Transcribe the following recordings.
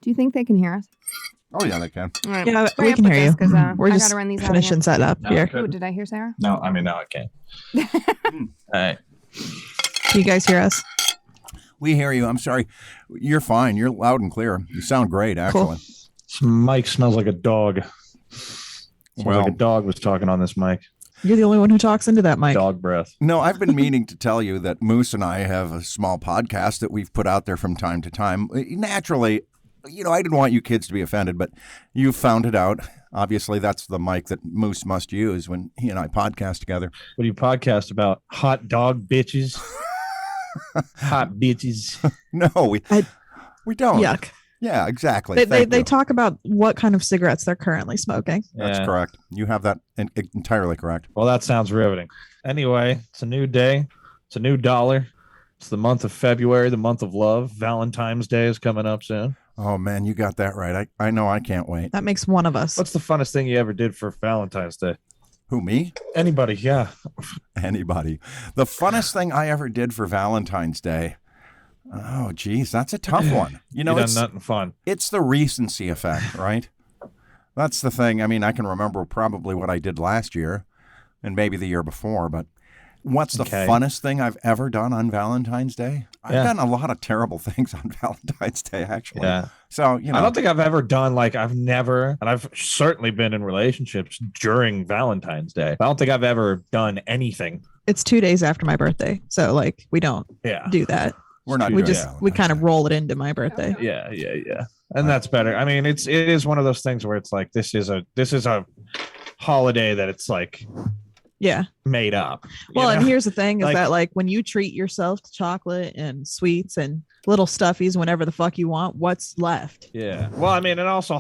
Do you think they can hear us? Oh, yeah, they can. All right. Yeah, we can hear you. We're I just gotta run these finishing set up here. Ooh, did I hear Sarah? No, I mean, now I can. All right. Can you guys hear us? We hear you. I'm sorry. You're fine. You're loud and clear. You sound great, actually. Cool. This mic smells like a dog. Smells like a dog was talking on this mic. You're the only one who talks into that mic. Dog breath. No, I've been meaning to tell you that Moose and I have a small podcast that we've put out there from time to time. Naturally, I didn't want you kids to be offended, but you found it out. Obviously, that's the mic that Moose must use when he and I podcast together. What do you podcast about? Hot dog bitches? Hot bitches. No, we don't. Yuck. Yeah, exactly. They talk about what kind of cigarettes they're currently smoking. That's correct. You have that entirely correct. Well, that sounds riveting. Anyway, it's a new day. It's a new dollar. It's the month of February, the month of love. Valentine's Day is coming up soon. Oh, man, you got that right. I know. I can't wait. That makes one of us. What's the funnest thing you ever did for Valentine's Day? Who, me? Anybody, yeah. Anybody. The funnest thing I ever did for Valentine's Day. Oh, geez, that's a tough one. It's nothing fun. It's the recency effect, right? That's the thing. I mean, I can remember probably what I did last year and maybe the year before, but what's the funnest thing I've ever done on Valentine's Day? I've done a lot of terrible things on Valentine's Day, actually. Yeah. So, I don't think I've ever done, and I've certainly been in relationships during Valentine's Day. I don't think I've ever done anything. It's 2 days after my birthday. So, we don't do that. We're not. We kind of roll it into my birthday. Yeah. And that's better. I mean, it is one of those things where it's like, this is a holiday that it's made up. Well, and here's the thing is that when you treat yourself to chocolate and sweets and little stuffies whenever the fuck you want, what's left? Yeah. Well, I mean, and also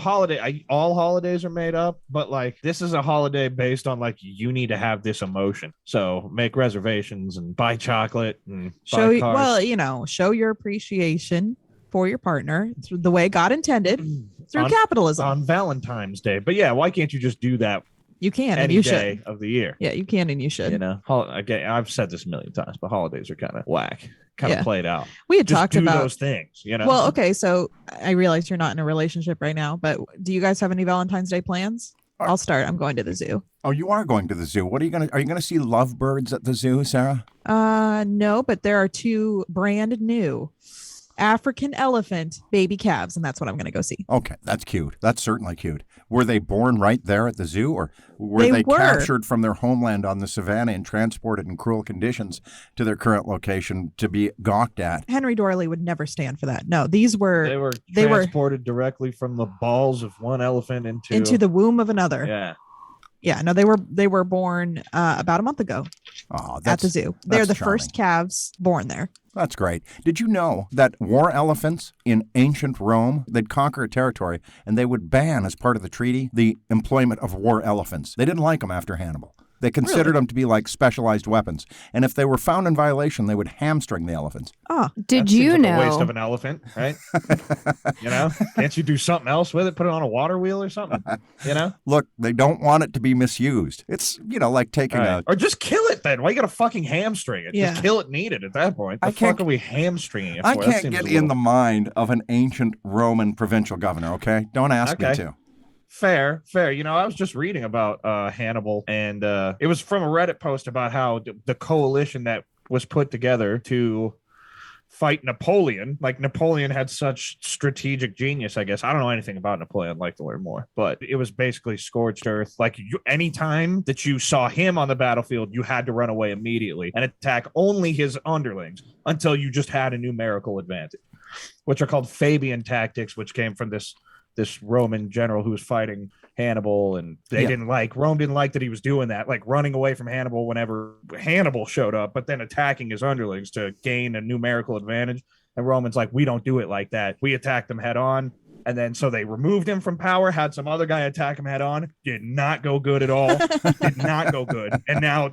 all holidays are made up, but this is a holiday based on you need to have this emotion. So make reservations and buy chocolate and buy cars. Show your appreciation for your partner through the way God intended through capitalism on Valentine's Day. But yeah, why can't you just do that? You can, and you day should. Of the year. Yeah, you can and you should. Again, I've said this a million times, but holidays are kind of whack, kind of played out. We had talked about those things, Well, okay, so I realize you're not in a relationship right now, but do you guys have any Valentine's Day plans? I'll start. I'm going to the zoo. Oh, you are going to the zoo. Are you gonna see lovebirds at the zoo, Sarah? No, but there are 2 brand new African elephant baby calves, and that's what I'm going to go see. Okay, that's cute. That's certainly cute. Were they born right there at the zoo, or were they captured from their homeland on the savannah and transported in cruel conditions to their current location to be gawked at? Henry Dorley would never stand for that. No, they were transported directly from the balls of one elephant into the womb of another. Yeah. Yeah, no, they were born about a month ago at the zoo. They're the first calves born there. That's great. Did you know that war elephants in ancient Rome, they'd conquer a territory and they would ban, as part of the treaty, the employment of war elephants? They didn't like them after Hannibal. They considered them to be like specialized weapons. And if they were found in violation, they would hamstring the elephants. Oh, did you know? A waste of an elephant, right? Can't you do something else with it? Put it on a water wheel or something? Look, they don't want it to be misused. It's, like taking or just kill it then. Why you got to fucking hamstring it? Yeah. Just kill it and eat it at that point. The fuck are we hamstringing it for? I can't get in the mind of an ancient Roman provincial governor, okay? Don't ask me to. Fair. I was just reading about Hannibal, and it was from a Reddit post about how the coalition that was put together to fight Napoleon. Napoleon had such strategic genius, I guess. I don't know anything about Napoleon. I'd like to learn more. But it was basically scorched earth. Anytime that you saw him on the battlefield, you had to run away immediately and attack only his underlings until you just had a numerical advantage, which are called Fabian Tactics, which came from this Roman general who was fighting Hannibal, and Rome didn't like that he was doing that, running away from Hannibal whenever Hannibal showed up, but then attacking his underlings to gain a numerical advantage. And Roman's we don't do it like that. We attack them head on. And then so they removed him from power, had some other guy attack him head on. Did not go good at all. Did not go good. And now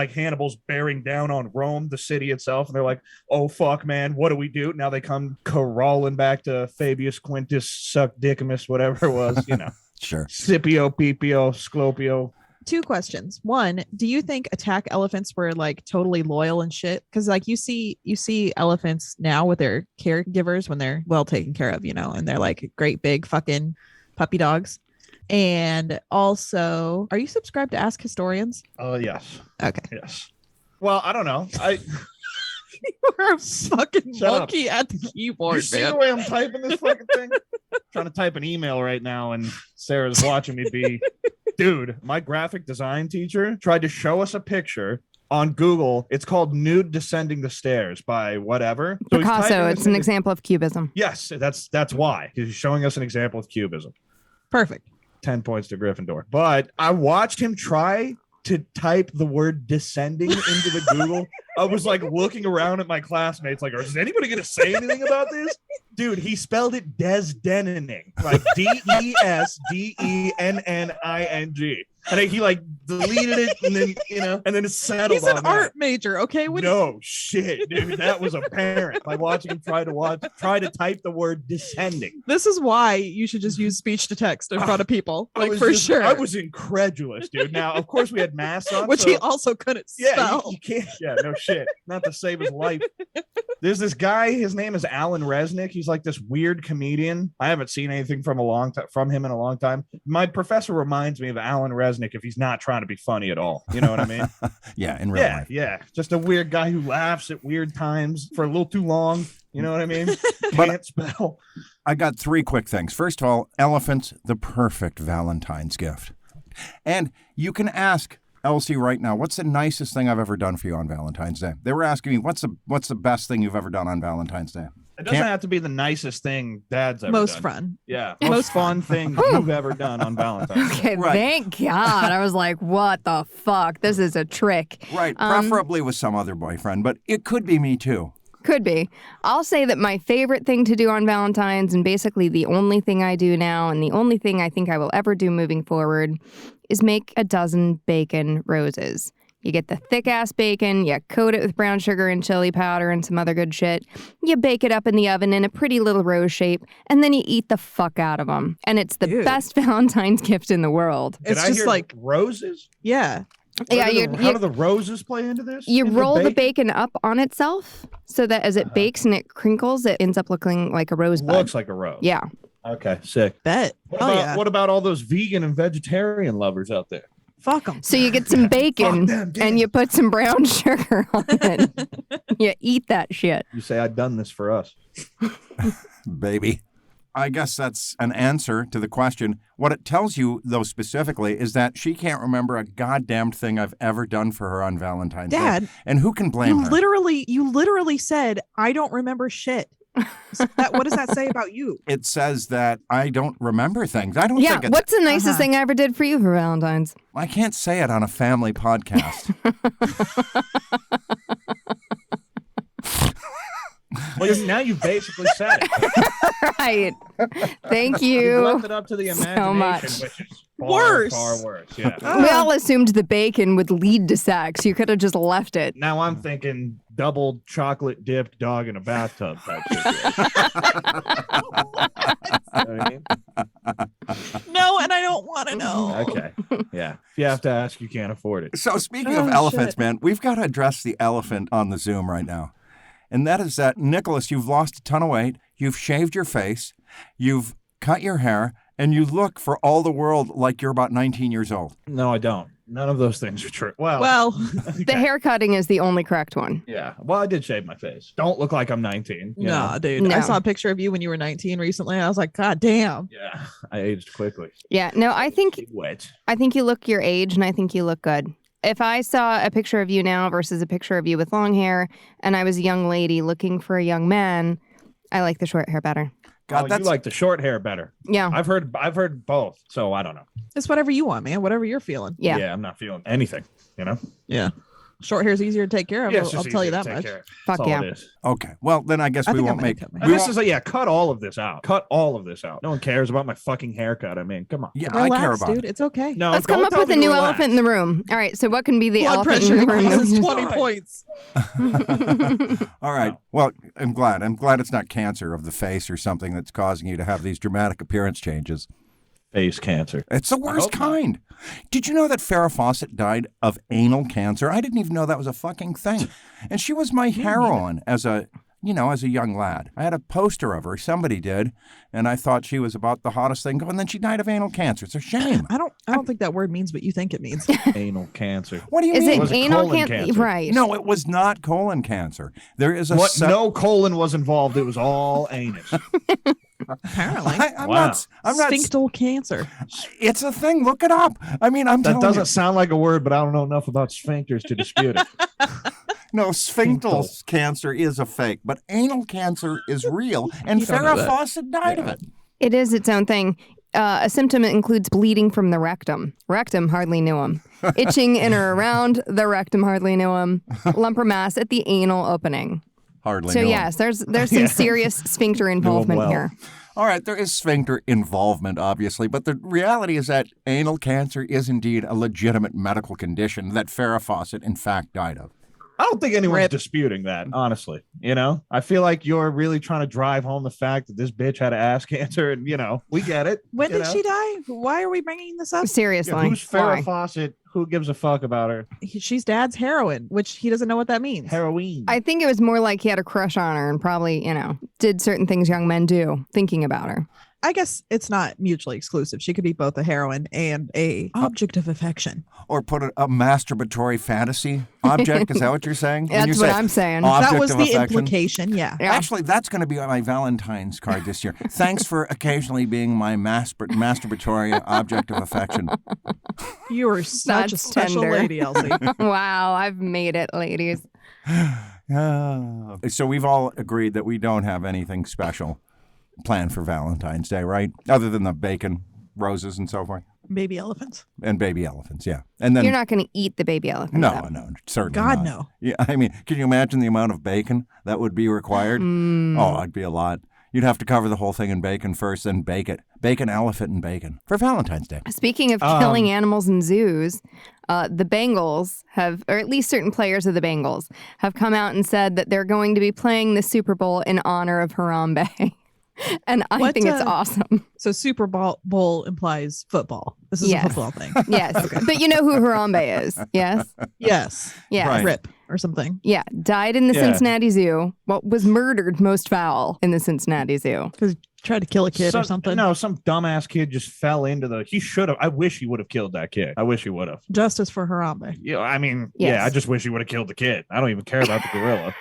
Hannibal's bearing down on Rome, the city itself. And they're like, oh, fuck, man, what do we do? Now they come crawling back to Fabius Quintus, Suck Dickamus, whatever it was, Sure. Scipio, Pipio, Sclopio. 2 questions. One, do you think attack elephants were like totally loyal and shit? Because like you see elephants now with their caregivers when they're well taken care of, and they're like great big fucking puppy dogs. And also, are you subscribed to Ask Historians? Yes. Okay. Yes. Well, I don't know. You're a fucking monkey at the keyboard, You see the way I'm typing this fucking thing? Trying to type an email right now, and Sarah's watching me be. Dude, my graphic design teacher tried to show us a picture on Google. It's called Nude Descending the Stairs by whatever. So Picasso, it's an example of cubism. Yes, that's why. He's showing us an example of cubism. Perfect. 10 points to Gryffindor. But I watched him try to type the word descending into the Google. I was like looking around at my classmates like, is anybody going to say anything about this? Dude, he spelled it desdenning, like Desdenning. And he like deleted it and then, and then it settled. He's an art major, okay? No shit, dude. That was apparent by watching him try to type the word descending. This is why you should just use speech to text in front of people. Sure. I was incredulous, dude. Now, of course, we had masks on. Which he also couldn't spell. You can't. Yeah, no shit. Not to save his life. There's this guy. His name is Alan Resnick. He's like this weird comedian. I haven't seen anything from him in a long time. My professor reminds me of Alan Resnick if he's not trying to be funny at all. You know what I mean? Yeah, in real life. Yeah. Just a weird guy who laughs at weird times for a little too long. You know what I mean? Can't spell. I got 3 quick things. First of all, elephants, the perfect Valentine's gift. And you can ask Elsie right now, what's the nicest thing I've ever done for you on Valentine's Day? They were asking me, what's the best thing you've ever done on Valentine's Day? It doesn't have to be the nicest thing Dad's ever most done. fun. Yeah. Most fun thing you've ever done on Valentine's Day. Okay, Right. thank God. I was like, what the fuck? This is a trick. Right, preferably with some other boyfriend, but it could be me too. Could be. I'll say that my favorite thing to do on Valentine's, and basically the only thing I do now, and the only thing I think I will ever do moving forward, is make a dozen bacon roses. You get the thick-ass bacon, you coat it with brown sugar and chili powder and some other good shit. You bake it up in the oven in a pretty little rose shape, and then you eat the fuck out of them. And it's the best Valentine's gift in the world. It's just like roses. Yeah. Yeah, how do the roses play into this? You roll the bacon up on itself so that as it bakes and it crinkles, it ends up looking like a rosebud. Looks like a rose. Yeah. Okay, sick. Bet. What about all those vegan and vegetarian lovers out there? Fuck them. So you get some bacon them, and you put some brown sugar on it. You eat that shit. You say, I've done this for us. Baby. I guess that's an answer to the question. What it tells you, though, specifically, is that she can't remember a goddamn thing I've ever done for her on Valentine's Day. Dad, and who can blame her? You literally said, I don't remember shit. What does that say about you? It says that I don't remember things. I don't think it's... What's the nicest thing I ever did for you for Valentine's? I can't say it on a family podcast. Well, now you've basically said it. Right. Thank You you. left it up to the imagination, much. which is Worse. far worse. Yeah. We all assumed the bacon would lead to sex. You could have just left it. Now I'm thinking double chocolate dipped dog in a bathtub type situation. You know what I mean? No, and I don't want to know. Okay. Yeah. If you have to ask, you can't afford it. So speaking Oh, of elephants, shit. man, we've got to address the elephant on the Zoom right now. And that is that, Nicholas, you've lost a ton of weight. You've shaved your face. You've cut your hair. And you look for all the world like you're about 19 years old. No, I don't. None of those things are true. Well, The hair cutting is the only correct one. yeah. Well, I did shave my face. Don't look like I'm 19. you know? nah, dude. No. I saw a picture of you when you were 19 recently. I was like, God damn. Yeah. I aged quickly. Yeah. No, I think Wet. you look your age, and I think you look good. If I saw a picture of you now versus a picture of you with long hair, and I was a young lady looking for a young man, I like the short hair better. God, You like the short hair better. Yeah. I've heard both, so I don't know. It's whatever you want, man. Whatever you're feeling. Yeah. I'm not feeling anything, you know? Yeah. Short hair is easier to take care of. Yeah, it's I'll just tell you easier that to take much. care of. Fuck That's all yeah. it is. Okay. Well, then I guess I we think won't I'm gonna make... cut my we hair. This won't- is cut all of this out. Cut all of this out. No one cares about my fucking haircut. I mean, come on. Yeah, Relax, I care about dude. it. It's okay. No, Let's don't come up tell with me a to new relax. elephant in the room. All right. So what can be the Blood elephant pressure in the room? increases that we 20 points. All right. Well, I'm glad. I'm glad it's not cancer of the face or something that's causing you to have these dramatic appearance changes. Face cancer. It's the worst kind. Did you know that Farrah Fawcett died of anal cancer? I didn't even know that was a fucking thing. And she was my heroine as a young lad. I had a poster of her. Somebody did. And I thought she was about the hottest thing going. And then she died of anal cancer. It's a shame. I don't think that word means what you think it means. Anal cancer. What do you Is mean? it Was it anal colon cancer? cancer? Right. No, it was not colon cancer. There is a No colon was involved. It was all anus. Apparently. I'm Wow. not. Sphinctal cancer. It's a thing. Look it up. I mean, I'm That telling doesn't you. sound like a word, but I don't know enough about sphincters to dispute it. No, sphinctal cancer is a fake, but anal cancer is real. And You don't know Farrah that. Fawcett died of it. It is its own thing. A symptom includes bleeding from the rectum. Rectum hardly knew him. Itching in or around the rectum hardly knew him. Lump or mass at the anal opening. Hardly. So knew him. yes, there's some serious sphincter involvement well. here. All right, there is sphincter involvement, obviously, but the reality is that anal cancer is indeed a legitimate medical condition that Farrah Fawcett, in fact, died of. I don't think anyone's Rip. disputing that, honestly. I feel like you're really trying to drive home the fact that this bitch had ass cancer, and we get it. When did she die? Why are we bringing this up? Seriously. Yeah, who's Farrah Why? Fawcett? Who gives a fuck about her? She's dad's heroin, which he doesn't know what that means. Heroin. I think it was more like he had a crush on her and probably, did certain things young men do, thinking about her. I guess it's not mutually exclusive. She could be both a heroine and a object of affection. Or put a masturbatory fantasy object. Is that what you're saying? When you That's what say I'm saying. object That was of the affection? implication. Yeah. Yeah. Actually, that's going to be on my Valentine's card this year. Thanks for occasionally being my masturbatory object of affection. You are such a That's special tender. lady, Elsie. Wow, I've made it, ladies. So we've all agreed that we don't have anything special planned for Valentine's Day, right? Other than the bacon, roses, and so forth. Baby elephants. And baby elephants, yeah. And then You're not going to eat the baby elephant. no, though. no, certainly God, not. no. Yeah, I mean, can you imagine the amount of bacon that would be required? Oh, it'd be a lot. You'd have to cover the whole thing in bacon first, then bake it. Bacon, elephant, and bacon for Valentine's Day. Speaking of killing animals in zoos, the Bengals have, or at least certain players of the Bengals, have come out and said that they're going to be playing the Super Bowl in honor of Harambe. And I think it's awesome. So Super Bowl implies football. This is Yes. a football thing. Yes. But you know who Harambe is? Yes? Yes. Yeah. Right. Rip or something. Yeah. Died in the Yeah. Cincinnati Zoo. Well, was murdered most foul in the Cincinnati Zoo. Because tried to kill a kid or something. No, some dumbass kid just fell into the. He should have. I wish he would have killed that kid. I wish he would have. Justice for Harambe. Yeah, I mean, Yes. yeah, I just wish he would have killed the kid. I don't even care about the gorilla.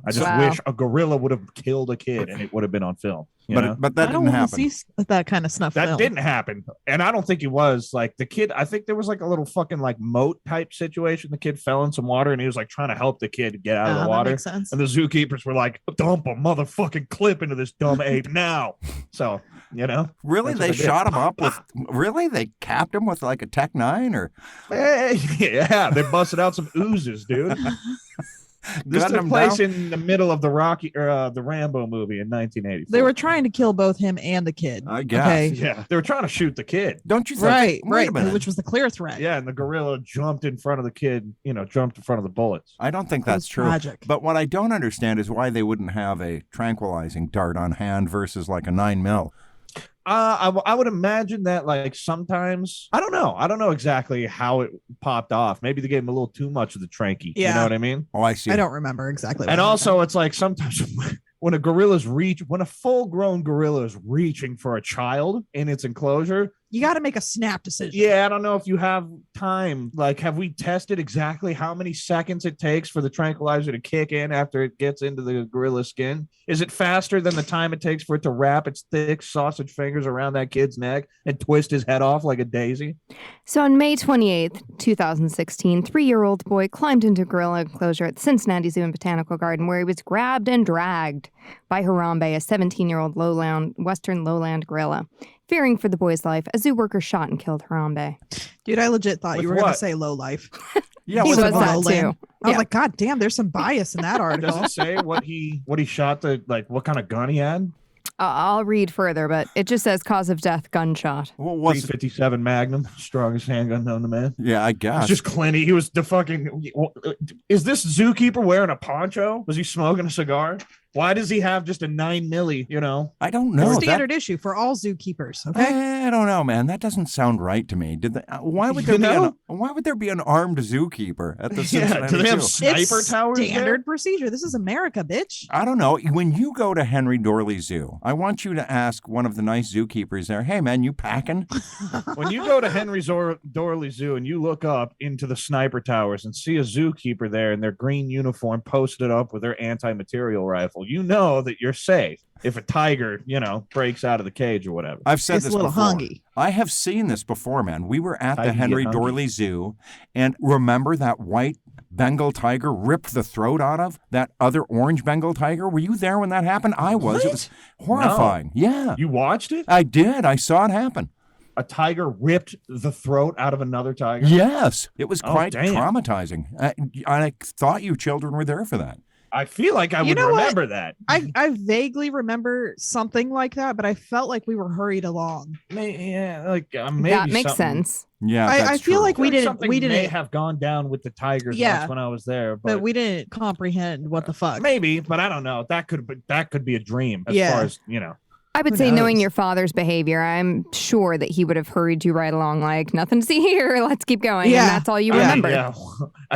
I just Wow. wish a gorilla would have killed a kid and it would have been on film. You know? But that I don't didn't want to happen. see that kind of snuff That film. didn't happen. And I don't think it was like the kid. I think there was like a little fucking like moat type situation. The kid fell in some water and he was like trying to help the kid get out of the That water. makes sense. And the zookeepers were like, dump a motherfucking clip into this dumb ape now. So, Really? That's They what they did. shot him up with. Really? They capped him with like a Tech 9 or yeah, they busted out some oozes, dude. This Gunned took him place down? in the middle of the Rocky or the Rambo movie in 1984. They were trying to kill both him and the kid. I guess. Okay. Yeah, they were trying to shoot the kid. Don't you think? Right, Wait a right. minute. Which was the clear threat. Yeah, and the gorilla jumped in front of the kid. Jumped in front of the bullets. I don't think That that's was true. tragic. But what I don't understand is why they wouldn't have a tranquilizing dart on hand versus like a 9mm. I would imagine that like sometimes I don't know exactly how it popped off. Maybe they gave him a little too much of the tranky. You Yeah. know what I mean? Oh, I see. I don't remember exactly. And what also, it's like sometimes when a full-grown gorilla is reaching for a child in its enclosure, you got to make a snap decision. yeah, I don't know if you have time. Like, have we tested exactly how many seconds it takes for the tranquilizer to kick in after it gets into the gorilla's skin? Is it faster than the time it takes for it to wrap its thick sausage fingers around that kid's neck and twist his head off like a daisy? So on May 28th, 2016, 3-year-old boy climbed into a gorilla enclosure at the Cincinnati Zoo and Botanical Garden where he was grabbed and dragged by Harambe, a 17-year-old Western lowland gorilla. Fearing for the boy's life, a zoo worker shot and killed Harambe. Dude, I legit thought With you were going what? to say low life. Yeah, He was was it that Lowland. too. I was Yeah. like, God damn, there's some bias in that article. Does it say what he shot what kind of gun he had? I'll read further, but it just says cause of death, gunshot. What was it? 357 Magnum, strongest handgun known to man. Yeah, I guess. It's just Clinty. He was the fucking. Is this zookeeper wearing a poncho? Was he smoking a cigar? Why does he have just a 9 milli, you know? I don't know. Standard issue for all zookeepers. Okay. I don't know, man. That doesn't sound right to me. Why would there be an armed zookeeper at the Cincinnati do they have Zoo? sniper It's towers standard there? procedure. This is America, bitch. I don't know. When you go to Henry Dorley Zoo, I want you to ask one of the nice zookeepers there, hey, man, you packing? When you go to Henry Dorley Zoo and you look up into the sniper towers and see a zookeeper there in their green uniform posted up with their anti-material rifle, you know that you're safe if a tiger, you know, breaks out of the cage or whatever. I've said It's this a little before. hungry. I have seen this before, man. We were at How the do you Henry get hungry? Dorley Zoo, and remember that white Bengal tiger ripped the throat out of that other orange Bengal tiger? Were you there when that happened? I was. What? It was horrifying. Yeah. You watched it? I did. I saw it happen. A tiger ripped the throat out of another tiger? Yes. It was Oh, quite damn. traumatizing. I thought you children were there for that. I feel like I You would know what? remember that. I vaguely remember something like that, but I felt like we were hurried along. Maybe maybe that makes something- sense. Yeah, I that's feel true. like we didn't- Something may have gone down with the tigers Yeah. once when I was there, But we didn't comprehend what the fuck. maybe, but I don't know. That could be a dream as Yeah. far as, you know. I would Who say, knowing knows? your father's behavior, I'm sure that he would have hurried you right along, like, nothing to see here, let's keep going. Yeah. And that's all you Yeah. remember. Yeah.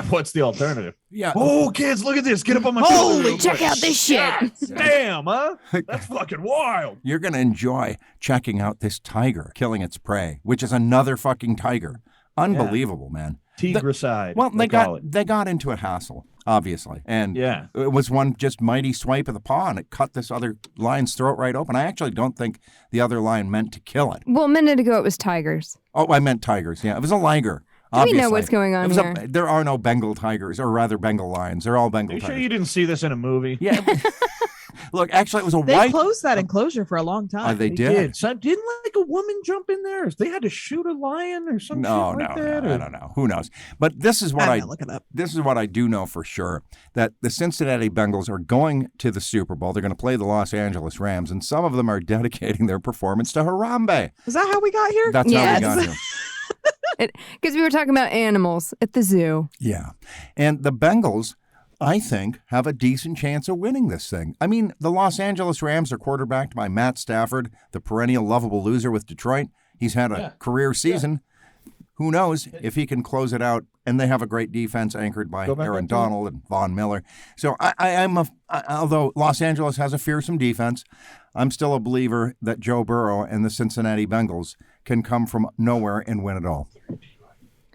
What's the alternative? Yeah. Oh, kids, look at this. Get up on my Holy shoulder real check quick. out this shit. Damn, huh? That's fucking wild. You're going to enjoy checking out this tiger killing its prey, which is another fucking tiger. Unbelievable, man. Tigricide. Well, they call it. got into a hassle, obviously. And Yeah. it was one just mighty swipe of the paw, and it cut this other lion's throat right open. I actually don't think the other lion meant to kill it. Well, a minute ago, it was tigers. Oh, I meant tigers. Yeah, it was a liger. Do we know obviously. what's going on It was here? there are no Bengal tigers, or rather Bengal lions. They're all Are Bengal you sure tigers. you didn't see this in a movie? Yeah. Look, actually, it was a They white. closed that enclosure for a long time. They did. So didn't like a woman jump in there? They had to shoot a lion or something No, like no, that? I don't know. Who knows? But this is what I'm gonna look it up. This is what I do know for sure, that the Cincinnati Bengals are going to the Super Bowl. They're going to play the Los Angeles Rams, and some of them are dedicating their performance to Harambe. Is that how we got here? That's how Yes. we got here. Because we were talking about animals at the zoo. Yeah. And the Bengals, I think, have a decent chance of winning this thing. I mean, the Los Angeles Rams are quarterbacked by Matt Stafford, the perennial lovable loser with Detroit. He's had a career season. Who knows if he can close it out? And they have a great defense anchored by Aaron Donald and Von Miller. So although Los Angeles has a fearsome defense, I'm still a believer that Joe Burrow and the Cincinnati Bengals can come from nowhere and win it all.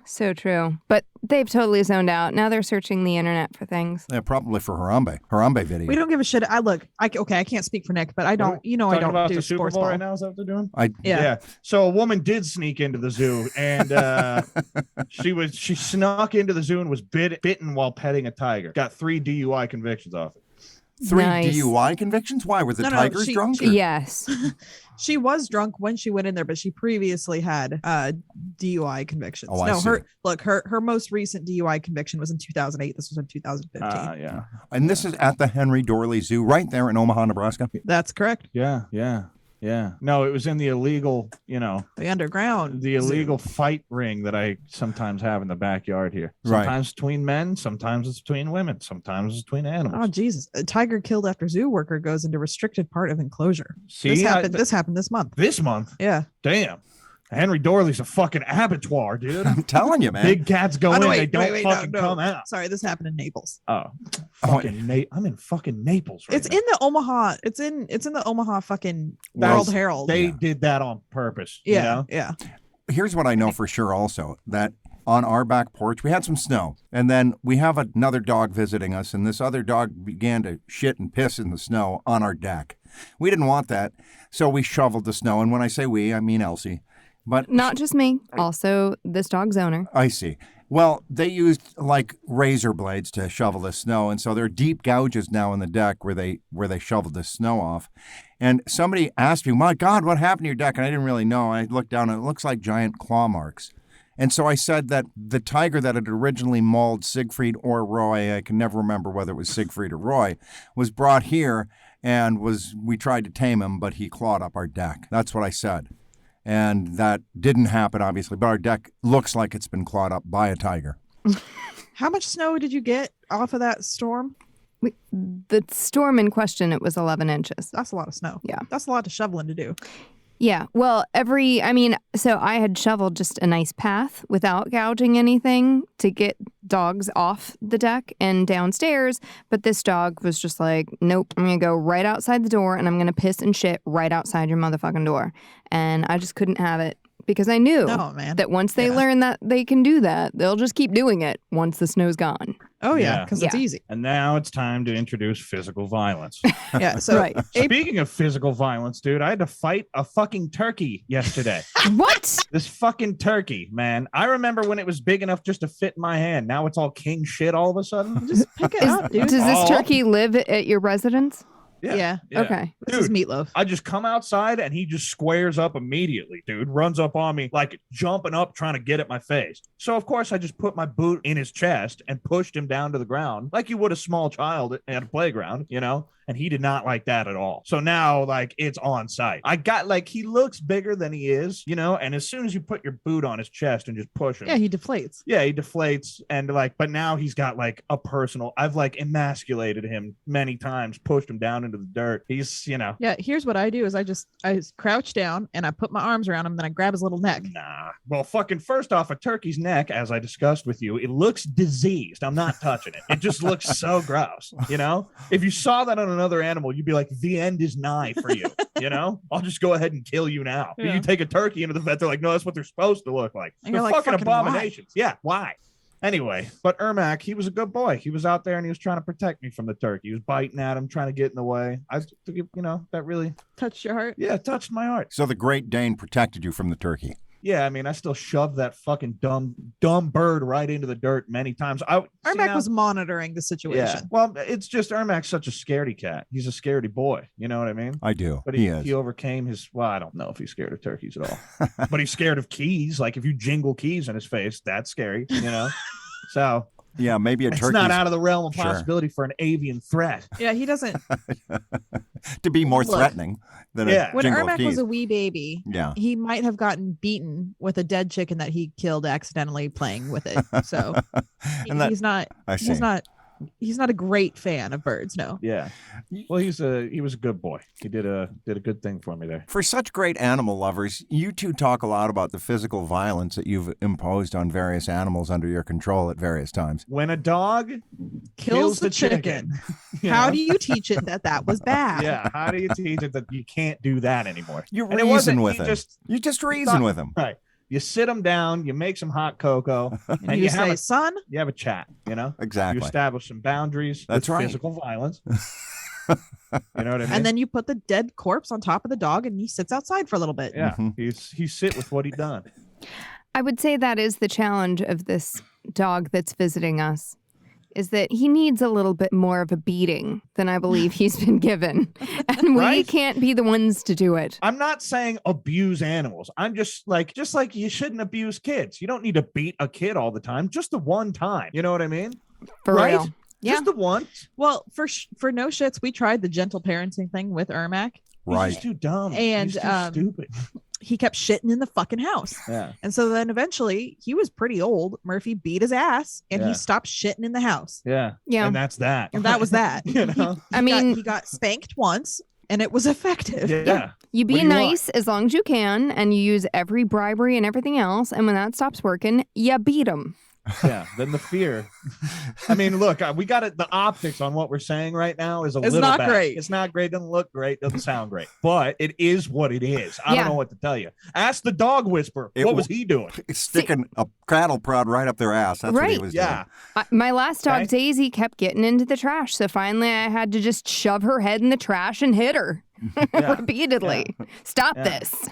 So true. But they've totally zoned out. Now they're searching the internet for things. Yeah, probably for Harambe video. We don't give a shit. I can't speak for Nick, but I don't. You know, I Talking don't about do the Super sports Bowl ball. right now. Is that what they're doing? Yeah. So a woman did sneak into the zoo, and she snuck into the zoo and was bitten while petting a tiger. Got 3 DUI convictions off it. 3 Nice. DUI convictions? Why? Were the No, tigers she- drunk? she- Yes. She was drunk when she went in there, but she previously had DUI convictions. Oh, I see. her most recent DUI conviction was in 2008. This was in 2015. Yeah. And this is at the Henry Dorley Zoo right there in Omaha, Nebraska. That's correct. Yeah. No, it was in the illegal, The underground. the illegal fight ring that I sometimes have in the backyard here. Right. Sometimes between men, sometimes it's between women, sometimes it's between animals. Oh Jesus! A tiger killed after zoo worker goes into restricted part of enclosure. See, This happened this month. this month. Yeah. Damn. Henry Dorley's a fucking abattoir, dude. I'm telling you, man. Big cats go Oh, in, no, they wait, don't wait, fucking no. come out. Sorry, this happened in Naples. Oh, fucking I'm in fucking Naples right It's now. in the Omaha. It's in the Omaha fucking That's- World Herald. They did that on purpose. yeah, You know? yeah. Here's what I know for sure also, that on our back porch, we had some snow. And then we have another dog visiting us, and this other dog began to shit and piss in the snow on our deck. We didn't want that, so we shoveled the snow. And when I say we, I mean Elsie. But Not just me. Also, this dog's owner. I see. Well, they used like razor blades to shovel the snow, and so there are deep gouges now in the deck where they shoveled the snow off. And somebody asked me, "My God, what happened to your deck?" And I didn't really know. I looked down, and it looks like giant claw marks. And so I said that the tiger that had originally mauled Siegfried or Roy, I can never remember whether it was Siegfried or Roy, was brought here, and we tried to tame him, but he clawed up our deck. That's what I said. And that didn't happen, obviously, but our deck looks like it's been clawed up by a tiger. How much snow did you get off of that storm? The storm in question, it was 11 inches. That's a lot of snow. Yeah. That's a lot of shoveling to do. Yeah. Well, so I had shoveled just a nice path without gouging anything to get dogs off the deck and downstairs. But this dog was just like, nope, I'm going to go right outside the door and I'm going to piss and shit right outside your motherfucking door. And I just couldn't have it because I knew that once they learn that they can do that, they'll just keep doing it once the snow's gone. Oh, yeah, because it's easy. And now it's time to introduce physical violence. Yeah, so Speaking of physical violence, dude, I had to fight a fucking turkey yesterday. What? This fucking turkey, man. I remember when it was big enough just to fit in my hand. Now it's all king shit all of a sudden. Just pick it up, dude. Does this turkey live at your residence? Yeah. Okay. This is Meatloaf. I just come outside and he just squares up immediately, dude. Runs up on me like jumping up, trying to get at my face. So, of course, I just put my boot in his chest and pushed him down to the ground like you would a small child at a playground, you know? And he did not like that at all. So now, like, it's on site. I got, like, he looks bigger than he is, you know? And as soon as you put your boot on his chest and just push him. Yeah, he deflates. Yeah, he deflates. And, like, but now he's got, like, a personal, I've, like, emasculated him many times, pushed him down into the dirt. He's, you know. Yeah, here's what I do is I crouch down and I put my arms around him, then I grab his little neck. Nah. Well, fucking first off, a turkey's neck, as I discussed with you, it looks diseased. I'm not touching it. It just looks so gross, you know? If you saw that on another animal, you'd be like, the end is nigh for you, you know? I'll just go ahead and kill you now. Yeah. You take a turkey into the vet, they're like, no, that's what they're supposed to look like. And They're you're like, fucking fucking abominations. Why? Yeah, why? Anyway, but Ermac, he was a good boy. He was out there and he was trying to protect me from the turkey. He was biting at him, trying to get in the way. You know, that really touched your heart. Yeah, it touched my heart. So the Great Dane protected you from the turkey. Yeah, I mean, I still shoved that fucking dumb bird right into the dirt many times. Ermac was monitoring the situation. Yeah. Well, it's just Ermac's such a scaredy cat. He's a scaredy boy. You know what I mean? I do. But he is. He overcame his, well, I don't know if he's scared of turkeys at all. But he's scared of keys. Like if you jingle keys in his face, that's scary, you know? So yeah, maybe a turkey. It's not out of the realm of possibility for an avian threat. Yeah, he doesn't. To be more threatening than a when jingle of Ermac keys. was a wee baby, he might have gotten beaten with a dead chicken that he killed accidentally playing with it. So he's not. He's not a great fan of birds. No. Yeah. Well, he was a good boy. He did a good thing for me there. For such great animal lovers, you two talk a lot about the physical violence that you've imposed on various animals under your control at various times. When a dog kills the chicken, how do you teach it that was bad? Yeah. How do you teach it that you can't do that anymore? You reason with him. You just reason with him. Right. You sit them down, you make some hot cocoa, and you say, son, you have a chat, you know? Exactly. You establish some boundaries. That's right. Physical violence. You know what I mean? And then you put the dead corpse on top of the dog and he sits outside for a little bit. Yeah. He sit with what he done. I would say that is the challenge of this dog that's visiting us, is that he needs a little bit more of a beating than I believe he's been given. And we can't be the ones to do it. I'm not saying abuse animals. I'm just like you shouldn't abuse kids. You don't need to beat a kid all the time. Just the one time. You know what I mean? For real. Yeah. Just the one. Well, for no shits, we tried the gentle parenting thing with Ermac. Right. He's just too dumb. And he's too stupid. He kept shitting in the fucking house. Yeah. And so then eventually he was pretty old. Murphy beat his ass and he stopped shitting in the house. Yeah. Yeah. And that's that. And that was that. You know? He got spanked once and it was effective. Yeah. You be nice as long as you can and you use every bribery and everything else. And when that stops working, you beat him. Yeah, then the fear. I mean, look, we got it. The optics on what we're saying right now is it's little not bad. great. It's not great. Doesn't look great. Doesn't sound great. But it is what it is. I don't know what to tell you. Ask the dog whisperer. What was he doing? Sticking a cattle prod right up their ass. That's what he was doing. My last dog, Daisy, kept getting into the trash. So finally I had to just shove her head in the trash and hit her. Repeatedly. Yeah. Stop this.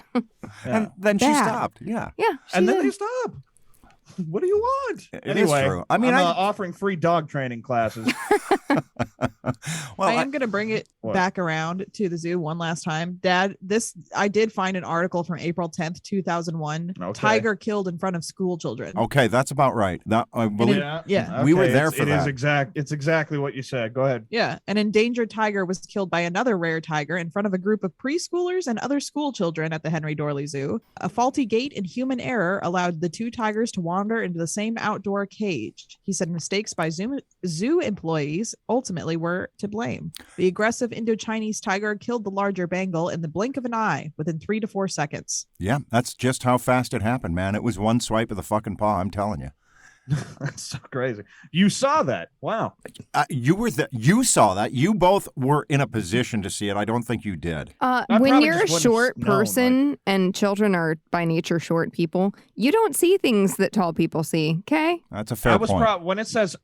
And then she stopped. Yeah. Yeah. And then they stopped. What do you want? Anyway, true. I mean, I'm offering free dog training classes. Well, I am going to bring it back around to the zoo one last time. Dad, I did find an article from April 10th, 2001. Okay. Tiger killed in front of school children. Okay, that's about right. That I believe. Yeah. We were there for that. It's exactly what you said. Go ahead. Yeah. An endangered tiger was killed by another rare tiger in front of a group of preschoolers and other school children at the Henry Dorley Zoo. A faulty gate and human error allowed the two tigers to wander wander into the same outdoor cage. He said mistakes by zoo employees ultimately were to blame. The aggressive Indo-Chinese tiger killed the larger Bengal in the blink of an eye within 3 to 4 seconds. Yeah, that's just how fast it happened, man. It was one swipe of the fucking paw, I'm telling you. That's so crazy. You saw that. Wow. You saw that. You both were in a position to see it. I don't think you did. When probably you're a just wouldn't short have known, person and children are by nature short people, you don't see things that tall people see. Okay. That's a fair point. When it says,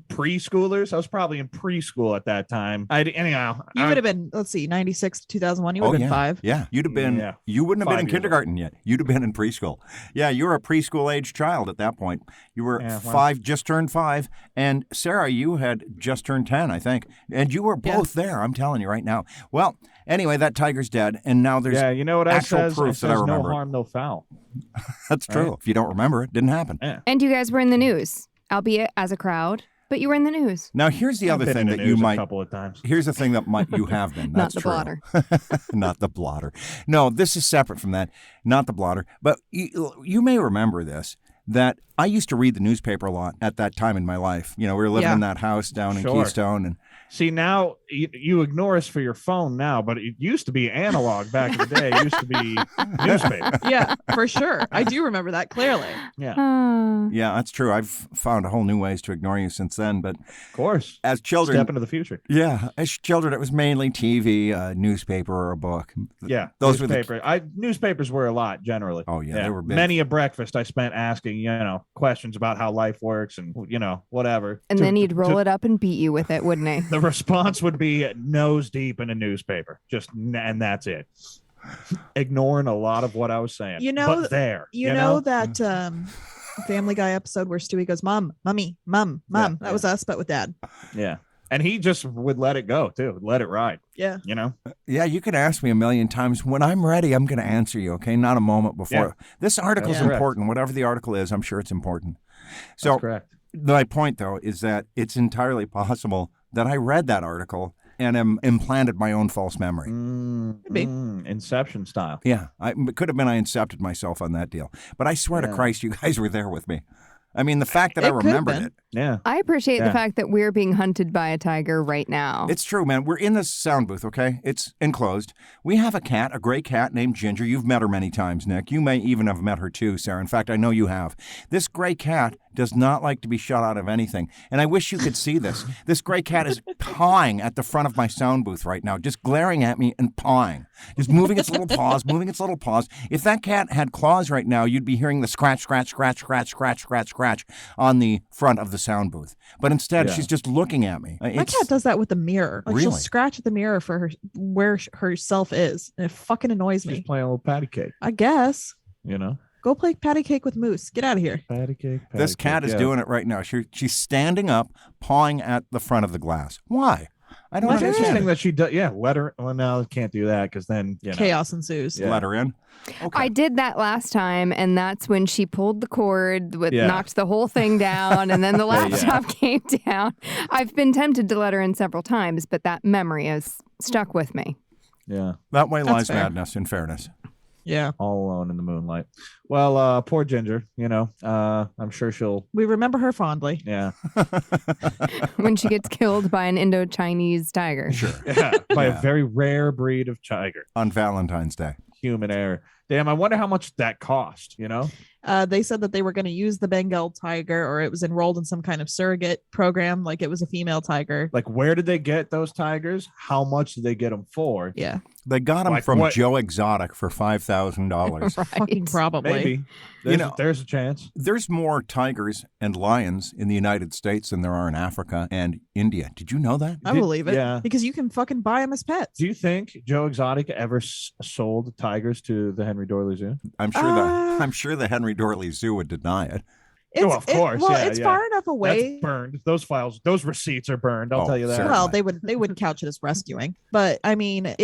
preschoolers, I was probably in preschool at that time. You would have been, let's see, 96 to 2001. You would have been 5. Yeah, you'd have been. Yeah. You wouldn't have been 5 in years kindergarten yet. You'd have been in preschool. Yeah, you were a preschool age child at that point. You were 5, just turned 5, and Sarah, you had just turned 10, I think, and you were both there. I'm telling you right now. Well, anyway, that tiger's dead, and now there's you know what actual says? proof that I remember. No harm, no foul. That's true. Right? If you don't remember, it didn't happen. Yeah. And you guys were in the news, albeit as a crowd, but you were in the news. Now, here's the other thing that you might. A couple of times. Here's the thing that you have been. Not That's the true. blotter. Not the blotter. No, this is separate from that. Not the blotter. But you may remember this, that I used to read the newspaper a lot at that time in my life. We were living in that house down in Keystone. And see, now you ignore us for your phone now, but it used to be analog back in the day. It used to be newspaper. Yeah, for sure. I do remember that clearly. Yeah. Yeah, that's true. I've found a whole new ways to ignore you since then. But Of course. as children, Step into the future. Yeah, as children, it was mainly TV, a newspaper, or a book. Yeah, those newspaper. Newspapers were a lot generally. Oh yeah, they were big. Many a breakfast I spent asking, questions about how life works and whatever. And then he'd roll it up and beat you with it, wouldn't he? The response would be nose deep in a newspaper, and that's it. Ignoring a lot of what I was saying. But there. You know that Family Guy episode where Stewie goes, "Mom, mommy, mom." That was us, but with Dad. Yeah. And he just would let it go too, let it ride. Yeah. Yeah, you can ask me a million times. When I'm ready, I'm going to answer you, okay? Not a moment before. Yeah. This article is important. Whatever the article is, I'm sure it's important. So That's correct. My point, though, is that it's entirely possible that I read that article and am implanted my own false memory. Inception style. Yeah, it could have been I incepted myself on that deal. But I swear to Christ, you guys were there with me. I mean, the fact that I remembered it. Yeah. I appreciate the fact that we're being hunted by a tiger right now. It's true, man. We're in this sound booth, okay? It's enclosed. We have a cat, a gray cat named Ginger. You've met her many times, Nick. You may even have met her too, Sarah. In fact, I know you have. This gray cat does not like to be shut out of anything. And I wish you could see this. This gray cat is pawing at the front of my sound booth right now, just glaring at me and pawing. Just moving its little paws, moving its little paws. If that cat had claws right now, you'd be hearing the scratch, scratch, scratch, scratch, scratch, scratch, scratch on the front of the sound booth. But instead, she's just looking at me. My cat does that with the mirror. Like she'll scratch at the mirror for her where herself is. And it fucking annoys me. She's playing a little patty cake. I guess. Go play patty cake with Moose. Get out of here. Patty cake. This cat is doing it right now. She's standing up, pawing at the front of the glass. Why? I don't understand. Interesting that she does. Yeah, let her. Well, no, can't do that because then chaos ensues. Let her in. Okay. I did that last time, and that's when she pulled the cord, knocked the whole thing down, and then the laptop came down. I've been tempted to let her in several times, but that memory has stuck with me. Yeah. That way lies madness, in fairness. Yeah. All alone in the moonlight. Well, poor Ginger, I'm sure she'll. We remember her fondly. Yeah. When she gets killed by an Indo-Chinese tiger. Sure. Yeah. By a very rare breed of tiger. On Valentine's Day. Human error. Damn, I wonder how much that cost, They said that they were going to use the Bengal tiger, or it was enrolled in some kind of surrogate program, like it was a female tiger. Like, where did they get those tigers? How much did they get them for? Yeah. They got them from Joe Exotic for $5,000. Right. Fucking probably. Maybe. There's a chance. There's more tigers and lions in the United States than there are in Africa and India. Did you know that? I believe it. Yeah. Because you can fucking buy them as pets. Do you think Joe Exotic ever sold tigers to the Henry Dorley Zoo? I'm sure the Henry Dorley Zoo would deny it. Of course. It's far enough away. That's burned. Those files, those receipts are burned. I'll tell you that. Certainly. Well, they wouldn't couch it as rescuing, but I mean,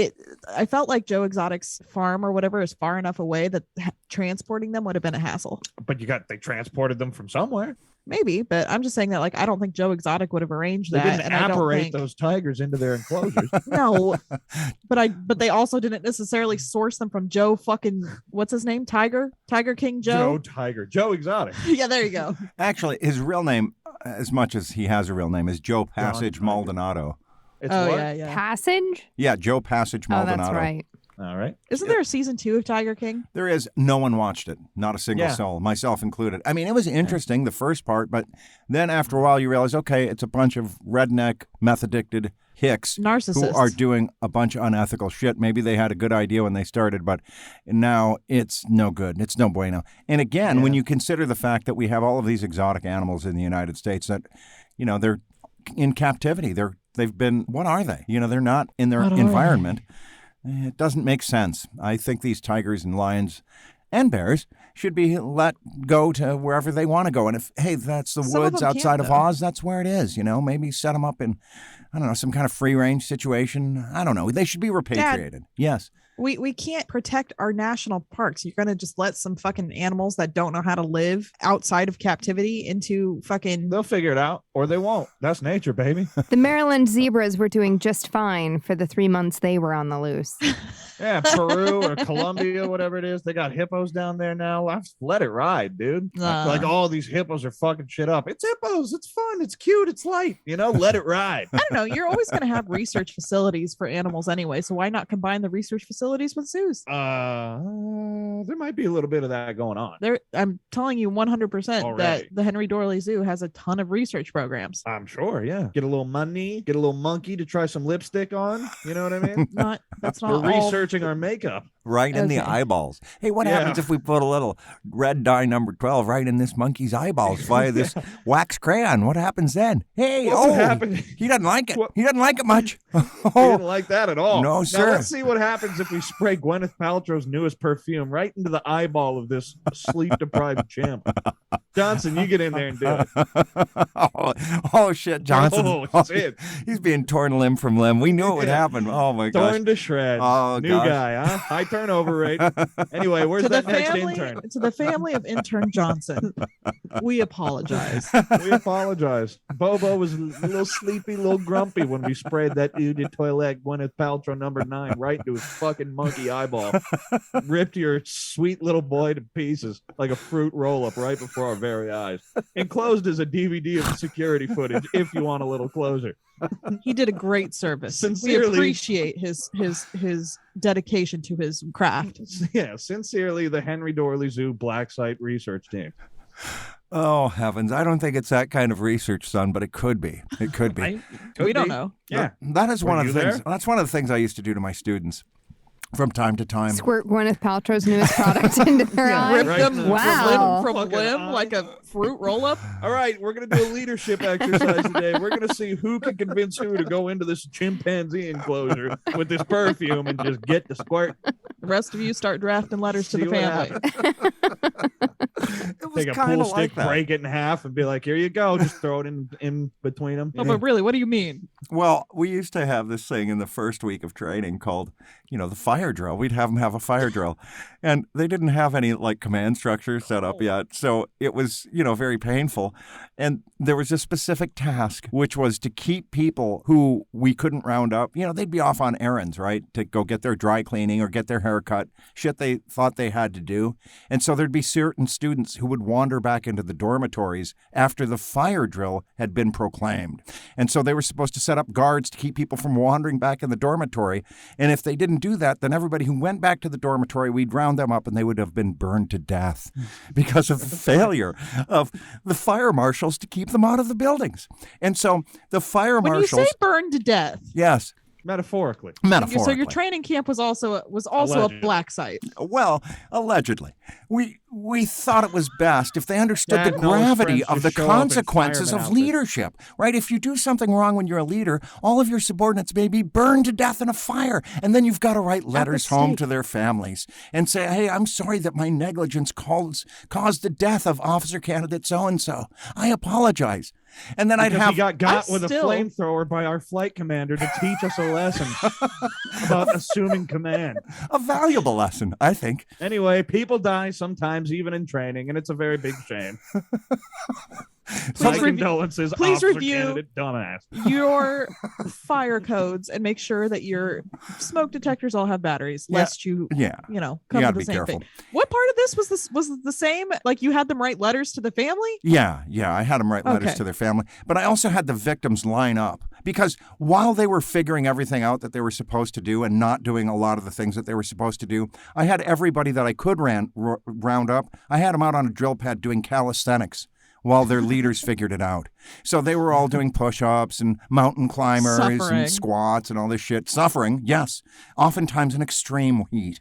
I felt like Joe Exotic's farm or whatever is far enough away that transporting them would have been a hassle. But they transported them from somewhere. Maybe, but I'm just saying that like I don't think Joe Exotic would have arranged They that. didn't and I don't apparate think, those tigers into their enclosures. No, but they also didn't necessarily source them from Joe fucking what's his name? Tiger King Joe. Joe Exotic. Yeah, there you go. Actually, his real name, as much as he has a real name, is Joe Passage Tiger. Maldonado. It's Oh what? yeah. Passage? Yeah, Joe Passage Oh, Maldonado. that's right. All right. Isn't there a season 2 of Tiger King? There is. No one watched it. Not a single Yeah. soul, myself included. I mean, it was interesting, the first part, but then after a while you realize, okay, it's a bunch of redneck, meth-addicted hicks Narcissists. who are doing a bunch of unethical shit. Maybe they had a good idea when they started, but now it's no good. It's no bueno. And again, when you consider the fact that we have all of these exotic animals in the United States that, you know, they're in captivity. They've been, what are they? You know, they're not in their What are they? environment. It doesn't make sense. I think these tigers and lions and bears should be let go to wherever they want to go. And if, hey, that's the Some of woods them outside can't, of though. Oz, that's where it is. You know, maybe set them up in, I don't know, some kind of free range situation. I don't know. They should be repatriated. Yes. We can't protect our national parks. You're gonna just let some fucking animals that don't know how to live outside of captivity into fucking They'll figure it out, or they won't. That's nature, baby. The Maryland zebras were doing just fine for the 3 months they were on the loose. Yeah, Peru or Colombia, whatever it is. They got hippos down there now. Let it ride, dude. Like all these hippos are fucking shit up. It's hippos. It's fun. It's cute. It's light. You know, let it ride. I don't know. You're always going to have research facilities for animals anyway. So why not combine the research facilities with zoos? There might be a little bit of that going on. I'm telling you 100% that Already. the Henry Dorley Zoo has a ton of research programs. I'm sure, yeah. Get a little money, get a little monkey to try some lipstick on. You know what I mean? That's We're not all. researching our makeup. Right in the Okay. eyeballs. Hey, what Yeah. happens if we put a little red dye number 12 right in this monkey's eyeballs via this wax crayon? What happens then? Hey, What would happen? he doesn't like it. What- He doesn't like it much. We didn't like that at all. No, Now, sir. let's see what happens if we spray Gwyneth Paltrow's newest perfume right into the eyeball of this sleep-deprived chimp. Johnson, you get in there and do it. oh, shit, Johnson. Oh, it's it. He's being torn limb from limb. We knew it would happen. Oh, my gosh. Torn to shreds. Oh, New gosh. guy, huh? High turnover rate. Anyway, where's To the that next family, intern? to the family of intern Johnson, we apologize. We apologize. Bobo was a little sleepy, a little grumpy when we sprayed that Eau de Toilette Gwyneth Paltrow number 9 right into his fucking monkey eyeball. Ripped your sweet little boy to pieces like a fruit roll-up right before our very eyes. Enclosed as a DVD of the security footage if you want a little closer. He did a great service. Sincerely. We appreciate his dedication to his craft. Yeah, sincerely, the Henry Dorley Zoo Black Site research team. Oh, heavens. I don't think it's that kind of research, son, but it could be. It could be. We don't know. Yeah. That is one Were of you the things. there? That's one of the things I used to do to my students from time to time. Squirt Gwyneth Paltrow's newest product into their Yeah, eye. Rip right. them Wow. from Fucking limb eye. like a fruit roll up. All right, we're going to do a leadership exercise today. We're going to see who can convince who to go into this chimpanzee enclosure with this perfume and just get the squirt. The rest of you start drafting letters to See the what family. It was Take a kind pool of like stick, that. break it in half, and be like, here you go. Just throw it in between them. No, but really, what do you mean? Well, we used to have this thing in the first week of training called, the fire drill. We'd have them have a fire drill. And they didn't have any command structure set up yet. So it was, very painful. And there was a specific task, which was to keep people who we couldn't round up. They'd be off on errands, right? To go get their dry cleaning or get their hair cut, shit they thought they had to do. And so there'd be certain students who would wander back into the dormitories after the fire drill had been proclaimed. And so they were supposed to set up guards to keep people from wandering back in the dormitory. And if they didn't do that, then everybody who went back to the dormitory, we'd round them up and they would have been burned to death because of the failure of the fire marshals to keep them out of the buildings. And so the fire When you marshals, say burned to death, yes, Metaphorically. metaphorically. so your training camp was also a Allegedly. black site. Well, allegedly. We thought it was best if they understood Dad the and all his gravity friends of just the show up in consequences fireman of outfits. leadership, right? If you do something wrong when you're a leader, all of your subordinates may be burned to death in a fire. And then you've got to write letters home stake. to their families and say, hey, I'm sorry that my negligence caused the death of officer candidate so-and-so. I apologize. And then Because I'd have... he got with still- a flamethrower by our flight commander to teach us a lesson about assuming command. a valuable lesson, I think. Anyway, people die sometimes, even in training, and it's a very big shame. My review- condolences, please officer review- candidate dumbass. your fire codes and make sure that your smoke detectors all have batteries, Yeah. lest you Yeah. come You to gotta the be same careful. thing. What part of this was the same? Like you had them write letters to the family? Yeah. I had them write letters Okay. to their family, but I also had the victims line up because while they were figuring everything out that they were supposed to do and not doing a lot of the things that they were supposed to do, I had everybody that I could round up. I had them out on a drill pad doing calisthenics while their leaders figured it out. So they were all doing push-ups and mountain climbers Suffering. and squats and all this shit. Suffering, yes, oftentimes in extreme heat.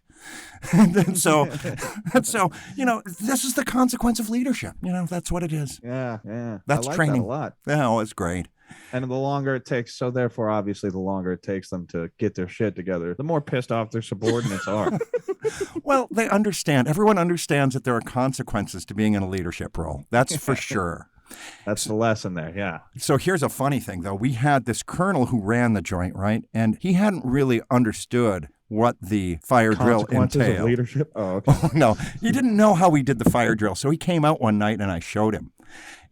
and so, this is the consequence of leadership. That's what it is. Yeah. That's I like training. that a lot. Oh, it's great. And the longer it takes, so therefore, obviously, the longer it takes them to get their shit together, the more pissed off their subordinates are. Well, they understand. Everyone understands that there are consequences to being in a leadership role. That's for sure. That's the lesson there. Yeah. So here's a funny thing, though. We had this colonel who ran the joint, right? And he hadn't really understood what the fire drill Consequences of entailed. leadership. Oh, okay. Oh, no, he didn't know how we did the fire drill. So he came out one night and I showed him.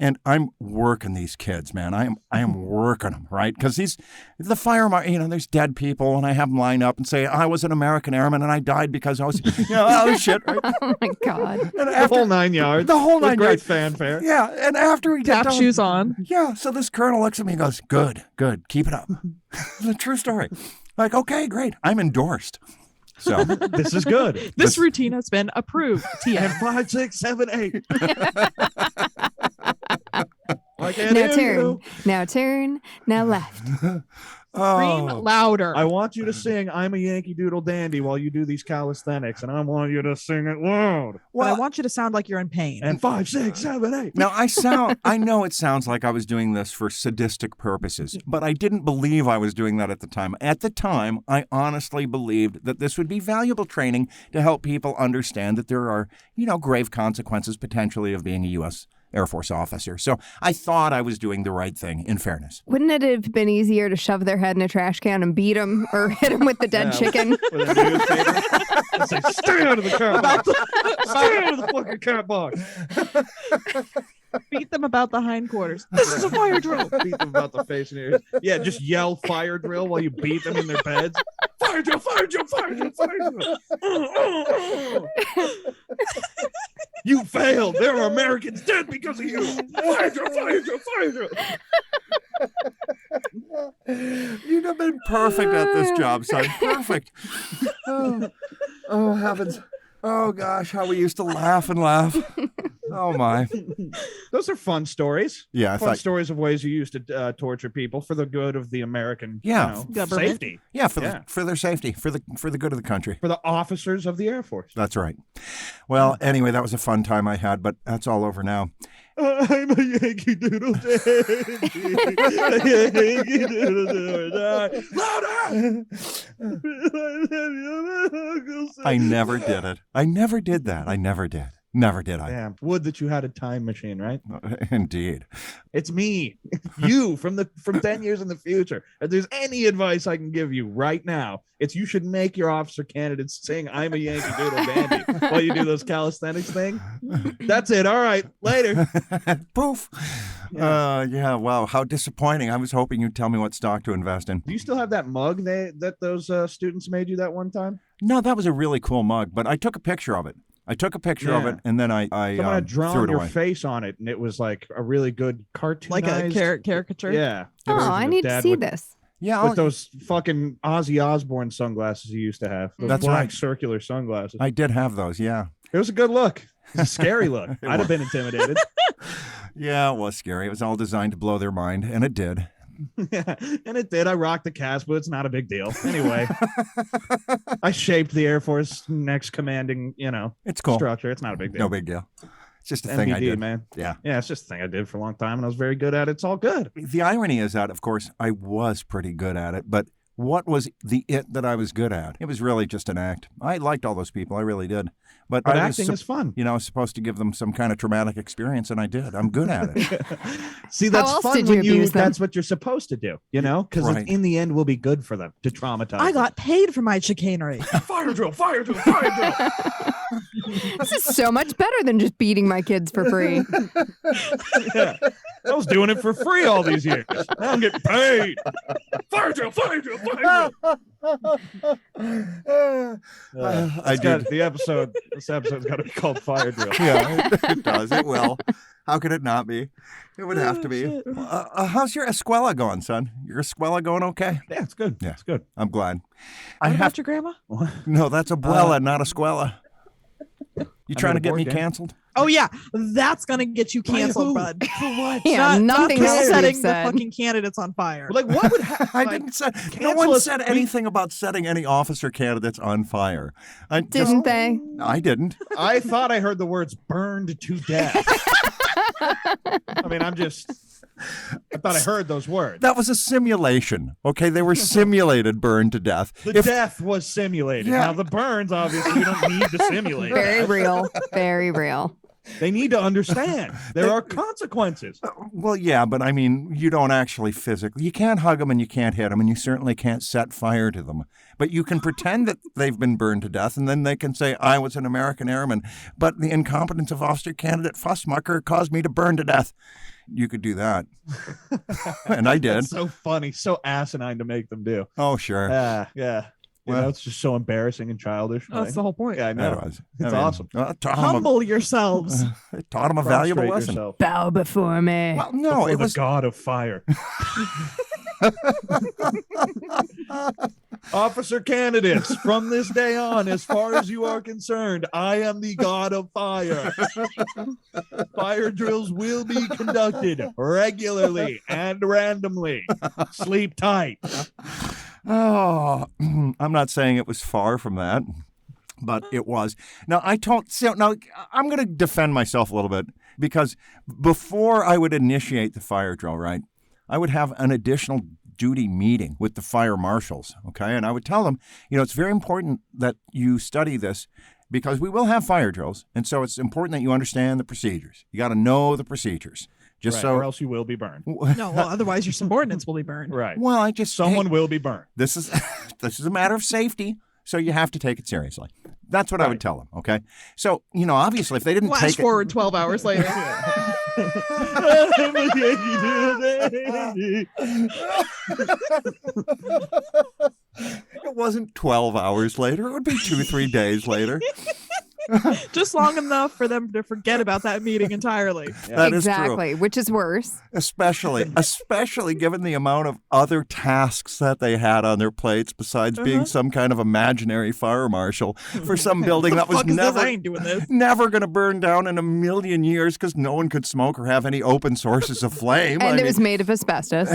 And I'm working these kids, man. I am working them, right? Because the fire, there's dead people, and I have them line up and say, I was an American airman and I died because I was, oh shit. Right? Oh my God. And The whole 9 yards. The whole With 9 great yards. fanfare. Yeah, and after we get Tap done, shoes on. yeah, so this colonel looks at me and goes, good, keep it up. It's a true story. Like, okay, great. I'm endorsed. So This is good. This routine has been approved. TM. And 5, 6, 7, 8. I can't Now hear turn. you. Now turn. Now left. Scream oh, louder. I want you to sing I'm a Yankee Doodle Dandy while you do these calisthenics, and I want you to sing it loud. but I well, want you to sound like you're in pain. And 5, 6, 7, 8. now I know it sounds like I was doing this for sadistic purposes, but I didn't believe I was doing that at the time. At the time, I honestly believed that this would be valuable training to help people understand that there are, grave consequences potentially of being a U.S. Air Force officer. So I thought I was doing the right thing, in fairness. Wouldn't it have been easier to shove their head in a trash can and beat them or hit them with the dead chicken? With a newspaper. And say, stay out of the cat box. Stay out of the fucking cat box. Beat them about the hindquarters. This is a fire drill. Beat them about the face and ears. Yeah, just yell fire drill while you beat them in their beds. Fire drill, fire drill, fire drill, fire drill. You failed. There are Americans dead because of you. Fire drill, fire drill, fire drill. You'd have been perfect at this job, son. Perfect. Oh, heavens. Oh, gosh, how we used to laugh and laugh. Oh, my. Those are fun stories. Yeah, I Fun thought, stories of ways you used to torture people for the good of the American Government. safety. yeah, for their safety, for the good of the country. For the officers of the Air Force. That's right. Well, anyway, that was a fun time I had, but that's all over now. I'm a Yankee Doodle Dandy. Yankee Doodle Dandy. Louder! I never did it. I never did that. I never did. Never did I. Damn. Would that you had a time machine, right? Indeed. It's me, you from 10 years in the future. If there's any advice I can give you right now, it's you should make your officer candidates sing I'm a Yankee Doodle Dandy while you do those calisthenics thing. That's it. All right. Later. Poof. Yeah. Wow. How disappointing. I was hoping you'd tell me what stock to invest in. Do you still have that mug that those students made you that one time? No, that was a really cool mug, but I took a picture of it. of it, and then I Someone had threw drawn it your away. face on it, and it was like a really good cartoon, Like a caricature. Yeah. Oh, I need to see this. Yeah, With those fucking Ozzy Osbourne sunglasses you used to have. Those That's black right. circular sunglasses. I did have those. Yeah. It was a good look. It was a scary look. I'd have been intimidated. Yeah, it was scary. It was all designed to blow their mind, and it did. Yeah, and it did. I rocked the cast, but it's not a big deal. Anyway, I shaped the Air Force next commanding, It's cool. structure. It's not a big deal. No big deal. It's just a thing I MPD, did. man. Yeah. Yeah, it's just a thing I did for a long time, and I was very good at it. It's all good. The irony is that, of course, I was pretty good at it, but what was the it that I was good at? It was really just an act. I liked all those people. I really did. But But I was acting is fun. I was supposed to give them some kind of traumatic experience, and I did. I'm good at it. See, that's else fun did you when abuse them? that's what you're supposed to do, because Right. in the end will be good for them to traumatize I them. got paid for my chicanery. fire drill, fire drill, fire drill. This is so much better than just beating my kids for free. Yeah. I was doing it for free all these years. Now I'm getting paid. Fire drill, fire drill, fire drill. I did. This episode's got to be called Fire Drill. Yeah, it does. It will. How could it not be? It would have to be. How's your escuela going, son? Your escuela going okay? Yeah, it's good. Yeah. It's good. I'm glad. What about your grandma? No, that's abuela, not escuela. You trying to get me game. canceled? Oh yeah, that's gonna get you canceled, bud. For what? Yeah, nothing not else we've setting the said. fucking candidates on fire. Like, what would happen? I didn't say. No one said anything about setting any officer candidates on fire. Didn't they? I didn't. I thought I heard the words burned to death. I mean, I thought I heard those words. That was a simulation. Okay, they were simulated burned to death. The death was simulated. Yeah. Now the burns, obviously, you don't need to simulate. Very real. Very real. They need to understand there are consequences. Well, yeah, but I mean, you don't actually physically. You can't hug them and you can't hit them, and you certainly can't set fire to them. But you can pretend that they've been burned to death, and then they can say, I was an American airman, but the incompetence of officer candidate Fussmucker caused me to burn to death. You could do that. And I did. That's so funny, so asinine to make them do. Oh, sure. Yeah. Well, It's just so embarrassing and childish. That's the whole point. Yeah, I know. It was. It's awesome. Humble yourselves. It taught him a valuable Prostrate lesson. yourself Bow before me. Well, no, before it the was. god of fire. Officer candidates, from this day on, as far as you are concerned, I am the god of fire. Fire drills will be conducted regularly and randomly. Sleep tight. Oh, I'm not saying it was far from that, but it was. Now, now I'm going to defend myself a little bit, because before I would initiate the fire drill, right, I would have an additional duty meeting with the fire marshals, okay? And I would tell them, it's very important that you study this, because we will have fire drills, and so it's important that you understand the procedures. You got to know the procedures. Just right, or else you will be burned. No, well, otherwise your subordinates will be burned. Right. Well, Someone will be burned. This is a matter of safety, so you have to take it seriously. That's what I would tell them, okay? So, obviously, if they didn't Flash take forward 12 hours later. It wasn't 12 hours later. It would be 2-3 days later. Just long enough for them to forget about that meeting entirely. That is true. Exactly, which is worse. Especially given the amount of other tasks that they had on their plates besides being some kind of imaginary fire marshal for some building that was I ain't doing this. never going to burn down in a million years because no one could smoke or have any open sources of flame. And it was made of asbestos.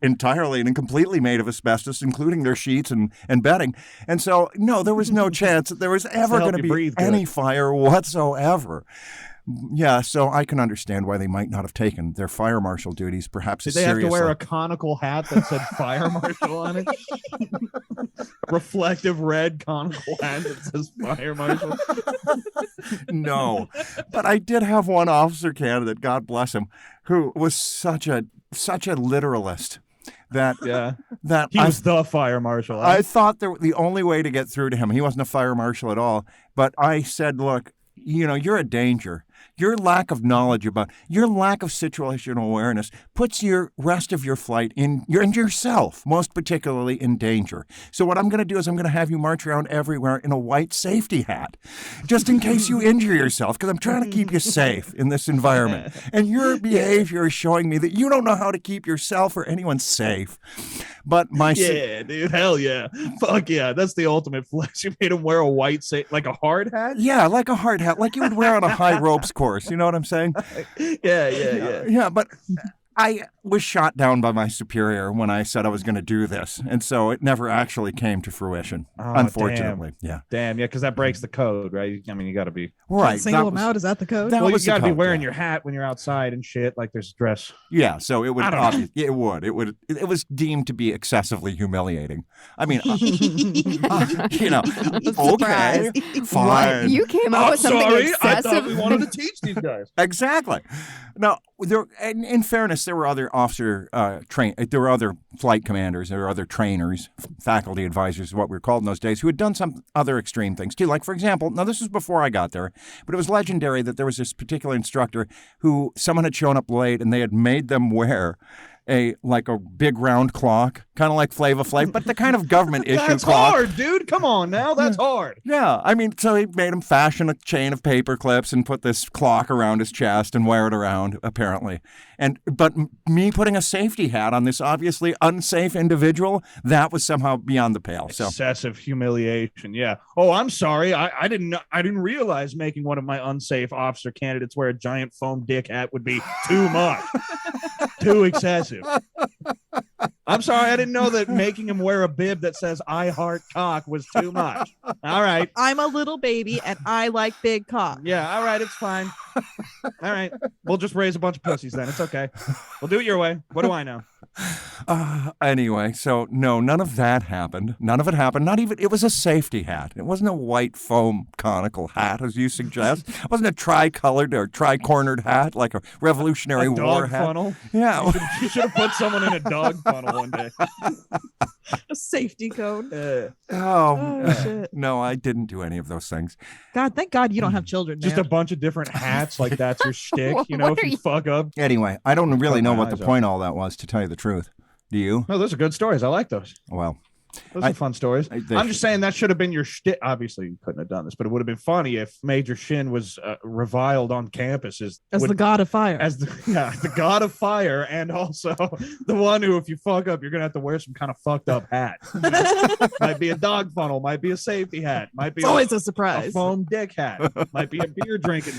Entirely and completely made of asbestos, including their sheets and bedding. And so, no, there was no chance that there was ever going to be any fire whatsoever. Yeah, so I can understand why they might not have taken their fire marshal duties perhaps Did as they have seriously. to wear a conical hat that said fire marshal on it? Reflective red conical hat that says fire marshal? No, but I did have one officer candidate, God bless him, who was such a literalist that He was the fire marshal. I thought the only way to get through to him, he wasn't a fire marshal at all, but I said, look, you're a danger. Your lack of knowledge your lack of situational awareness puts your rest of your flight in yourself, most particularly in danger. So what I'm going to do is I'm going to have you march around everywhere in a white safety hat, just in case you injure yourself, because I'm trying to keep you safe in this environment. And your behavior is showing me that you don't know how to keep yourself or anyone safe. But yeah, dude, hell yeah. Fuck yeah, that's the ultimate flex. You made him wear a white like a hard hat? Yeah, like a hard hat, like you would wear on a high ropes course. You know what I'm saying? Yeah. Yeah, but I was shot down by my superior when I said I was going to do this, and so it never actually came to fruition, unfortunately. Damn, because that breaks the code, right? I mean, you got to be right. Single them out, is that the code? Well, you got to be wearing your hat when you're outside and shit, like there's dress. Yeah, so it would. It was deemed to be excessively humiliating. I mean, okay, fine. What? You came up with something excessive. I thought we wanted to teach these guys. Exactly. Now, in fairness, there were other there were other flight commanders, there were other trainers, faculty advisors, what we were called in those days, who had done some other extreme things too. Like, for example, now this was before I got there, but it was legendary that there was this particular instructor who someone had shown up late and they had made them wear a big round clock, kind of like Flava Flav, but the kind of government issue That's clock. hard, dude. Come on now. That's hard. Yeah, I mean, so he made him fashion a chain of paper clips and put this clock around his chest and wear it around, apparently. But me putting a safety hat on this obviously unsafe individual, that was somehow beyond the pale. So excessive humiliation. Yeah. Oh, I'm sorry. I didn't realize making one of my unsafe officer candidates wear a giant foam dick hat would be too much, too excessive. I'm sorry. I didn't know that making him wear a bib that says "I heart cock" was too much. All right. I'm a little baby and I like big cock. Yeah. All right. It's fine. All right. We'll just raise a bunch of pussies then. It's okay. We'll do it your way. What do I know? Anyway, so no, none of that happened. None of it happened. Not even, it was a safety hat. It wasn't a white foam conical hat, as you suggest. It wasn't a tri-colored or tri-cornered hat like a Revolutionary War dog hat. funnel. Yeah. You should have put someone in a dog funnel one day. A safety cone. Shit. No, I didn't do any of those things. God, thank God you don't have children. Just man. a bunch of different hats, like that's your shtick. You know, What if are you you- fuck up. Anyway, I don't really Fuck know my what the eyes point of all that was, to tell you the truth. Do you? No, those are good stories. I like those. Well, Those are fun stories. I'm just saying that should have been your shtick. Obviously, you couldn't have done this, but it would have been funny if Major Shin was reviled on campus as the god of fire. as the god of fire, and also the one who, if you fuck up, you're gonna have to wear some kind of fucked up hat. Might be a dog funnel, might be a safety hat, might be It's always a a surprise. foam dick hat, might be a beer drinking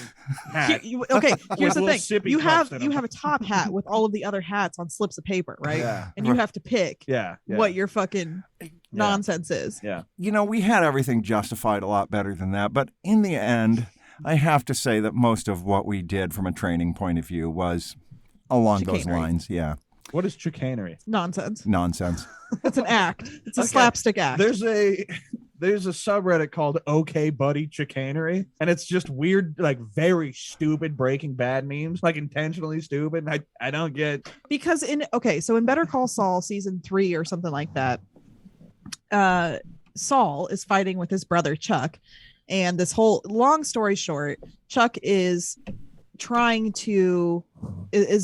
hat. Okay, here's the little thing. sippy You cups have in you them. have a top hat with all of the other hats on slips of paper, right? Yeah. And you have to pick Yeah. what your fucking nonsense is. Yeah. you know, we had everything justified a lot better than that. But in the end, I have to say that most of what we did from a training point of view was along those Chicanery. lines. Yeah. What is chicanery? Nonsense. Nonsense. It's an act. It's a Okay. slapstick act. There's a subreddit called OK Buddy Chicanery, and it's just weird, like very stupid Breaking Bad memes, like intentionally stupid. And I don't get. Because in Better Call Saul season 3 or something like that, Saul is fighting with his brother Chuck, and this whole long story short, Chuck is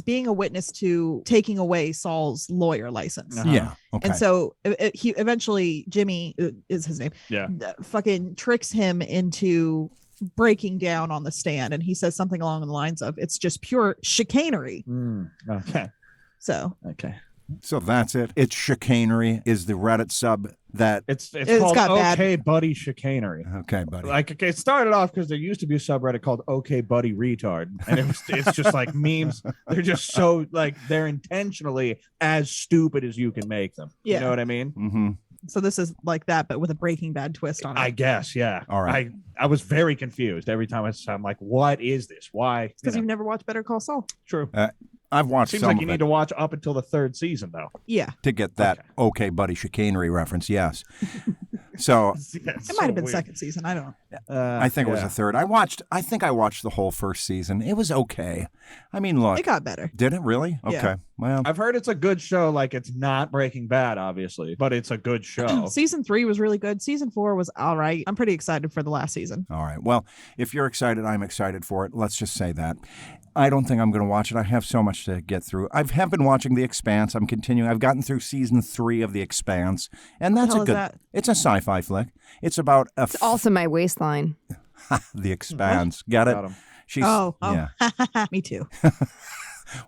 being a witness to taking away Saul's lawyer license. Uh-huh. Yeah. Okay. And so he eventually, Jimmy is his name, Yeah. fucking tricks him into breaking down on the stand. And he says something along the lines of, it's just pure chicanery. Okay. So Okay. So that's it. It's chicanery is the Reddit sub that. It's It's called got bad- OK Buddy Chicanery. Okay, buddy. Like, okay, it started off because there used to be a subreddit called OK Buddy Retard, and it's just like memes. They're just so like they're intentionally as stupid as you can make them. Yeah. You know what I mean? Mm-hmm. so this is like that, but with a Breaking Bad twist on it. I guess, yeah. All right. I was very confused every time I'm like, what is this? Why? Because you've never watched Better Call Saul. True. I've watched Seems some like of you it need to watch up until the 3rd season, though. Yeah. to get that okay, buddy chicanery reference. Yes. So It might have been second season. I don't know. I think it was the third. I think I watched the whole first season. It was okay. I mean, look. It got better. Did it really? Okay. Yeah. Well, I've heard it's a good show. Like, it's not Breaking Bad, obviously, but it's a good show. Season 3 was really good. Season 4 was all right. I'm pretty excited for the last season. all right. Well, if you're excited, I'm excited for it. Let's just say that. I don't think I'm going to watch it. I have so much to get through. I have been watching The Expanse. I'm continuing. I've gotten through season 3 of The Expanse, and that's hell a is good. that? It's a sci-fi flick. It's about It's also my waistline. The Expanse. Get it? Got 'em. She's Oh. yeah. Me too.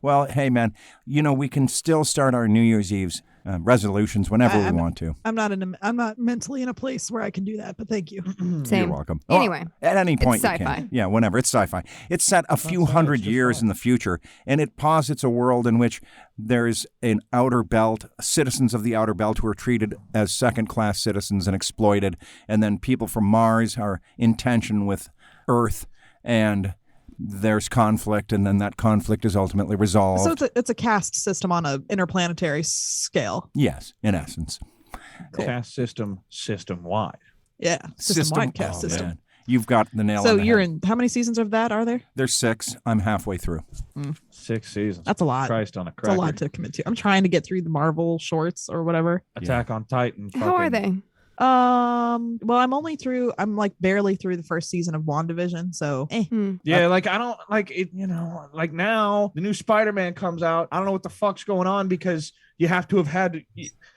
Well, hey man, you know we can still start our New Year's Eve's resolutions whenever we want to. I'm not mentally in a place where I can do that, but thank you. Same. You're welcome. Anyway, at any point it's you can. sci-fi. Yeah, whenever. It's sci-fi. It's set a few hundred years in the future, and it posits a world in which there's an outer belt, citizens of the outer belt who are treated as second-class citizens and exploited, and then people from Mars are in tension with Earth, and there's conflict, and then that conflict is ultimately resolved. So it's a caste system on a interplanetary scale. Yes, in essence. Caste system wide. Yeah. System-wide caste oh, system. man. You've got the nail So on the you're head. in, how many seasons of that are there? There's 6. I'm halfway through. 6 seasons. That's a lot. Christ on a It's cracker. a lot to commit to. I'm trying to get through the Marvel shorts or whatever. Attack on Titan. How are they? Well, I'm like barely through the first season of WandaVision, so Yeah, like I don't like it, like now the new Spider-Man comes out. I don't know what the fuck's going on because you have to have had.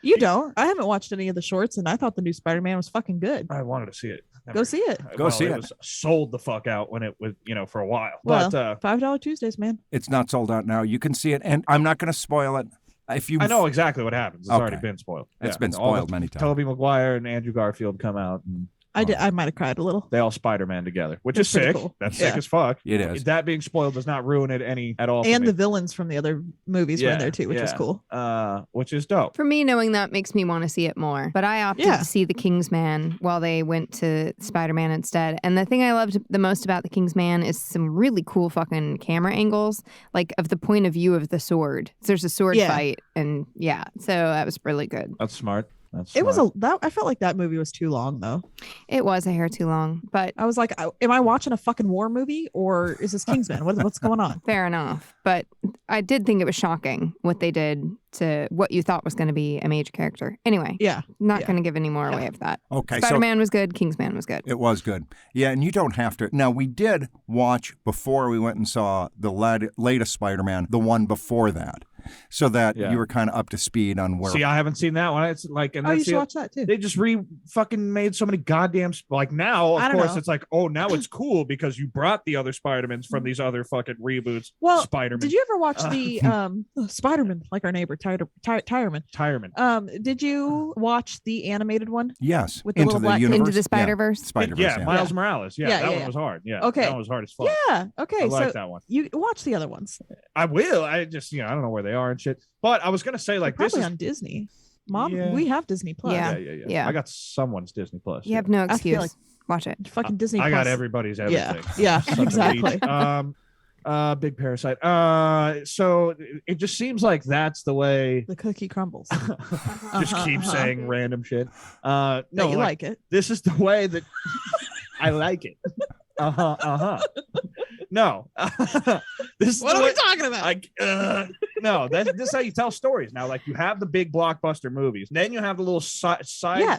You don't. I haven't watched any of the shorts, and I thought the new Spider-Man was fucking good. I wanted to see it. Go see it. Go see it. Was sold the fuck out when it was, for a while. Well, But $5 Tuesdays, man. It's not sold out now. You can see it, and I'm not going to spoil it. If you, I know exactly what happens. It's already been spoiled. It's been All spoiled the many times. Tobey Maguire and Andrew Garfield come out, and I might have cried a little. they all Spider-Man together, which It's is pretty sick. cool. That's Yeah. sick as fuck. It is. That being spoiled does not ruin it any at all. for And me. the villains from the other movies were in there too, which was cool. Which is dope. For me, knowing that makes me want to see it more. But I opted to see The Kingsman while they went to Spider-Man instead. And the thing I loved the most about The Kingsman is some really cool fucking camera angles, like of the point of view of the sword. There's a sword fight, and so that was really good. That's smart. It was I felt like that movie was too long though. It was a hair too long, but I was like, am I watching a fucking war movie or is this Kingsman? What's going on? fair enough. But I did think it was shocking what they did to what you thought was going to be a major character. Anyway, not going to give any more away of that. Okay, Spider-Man was good. Kingsman was good. It was good. Yeah, and you don't have to. Now, we did watch before we went and saw the latest Spider-Man, the one before that, so that you were kind of up to speed on where. See, I haven't seen that one. It's like, and you should watch that too. They just fucking made so many goddamn like now. Of course, it's like, oh, now it's cool because you brought the other Spider-Mans from these other fucking reboots. Well, Spider-Man. Did you ever watch the Spider-Man, like our neighbor Tyreman? Did you watch the animated one? Yes, with the Into little the black universe. Into the Spider-Verse. Spider-Verse. Yeah, Miles Morales. That one was hard. Yeah, okay, that one was hard as fuck. Yeah, okay. I like that one. You watch the other ones. I will. I just I don't know where they are and shit. But I was gonna say like probably this is on Disney. Mom, we have Disney Plus. Yeah. I got someone's Disney Plus. You have no I feel excuse. like Watch it. Fucking Disney. I Plus. got everybody's everything. Yeah, Such a exactly. leech. Big parasite. So it just seems like that's the way. The cookie crumbles. Just keep saying random shit. No, you like it. This is the way that I like it. No. This is What are we talking about? No, this is how you tell stories. Now, like you have the big blockbuster movies, then you have the little side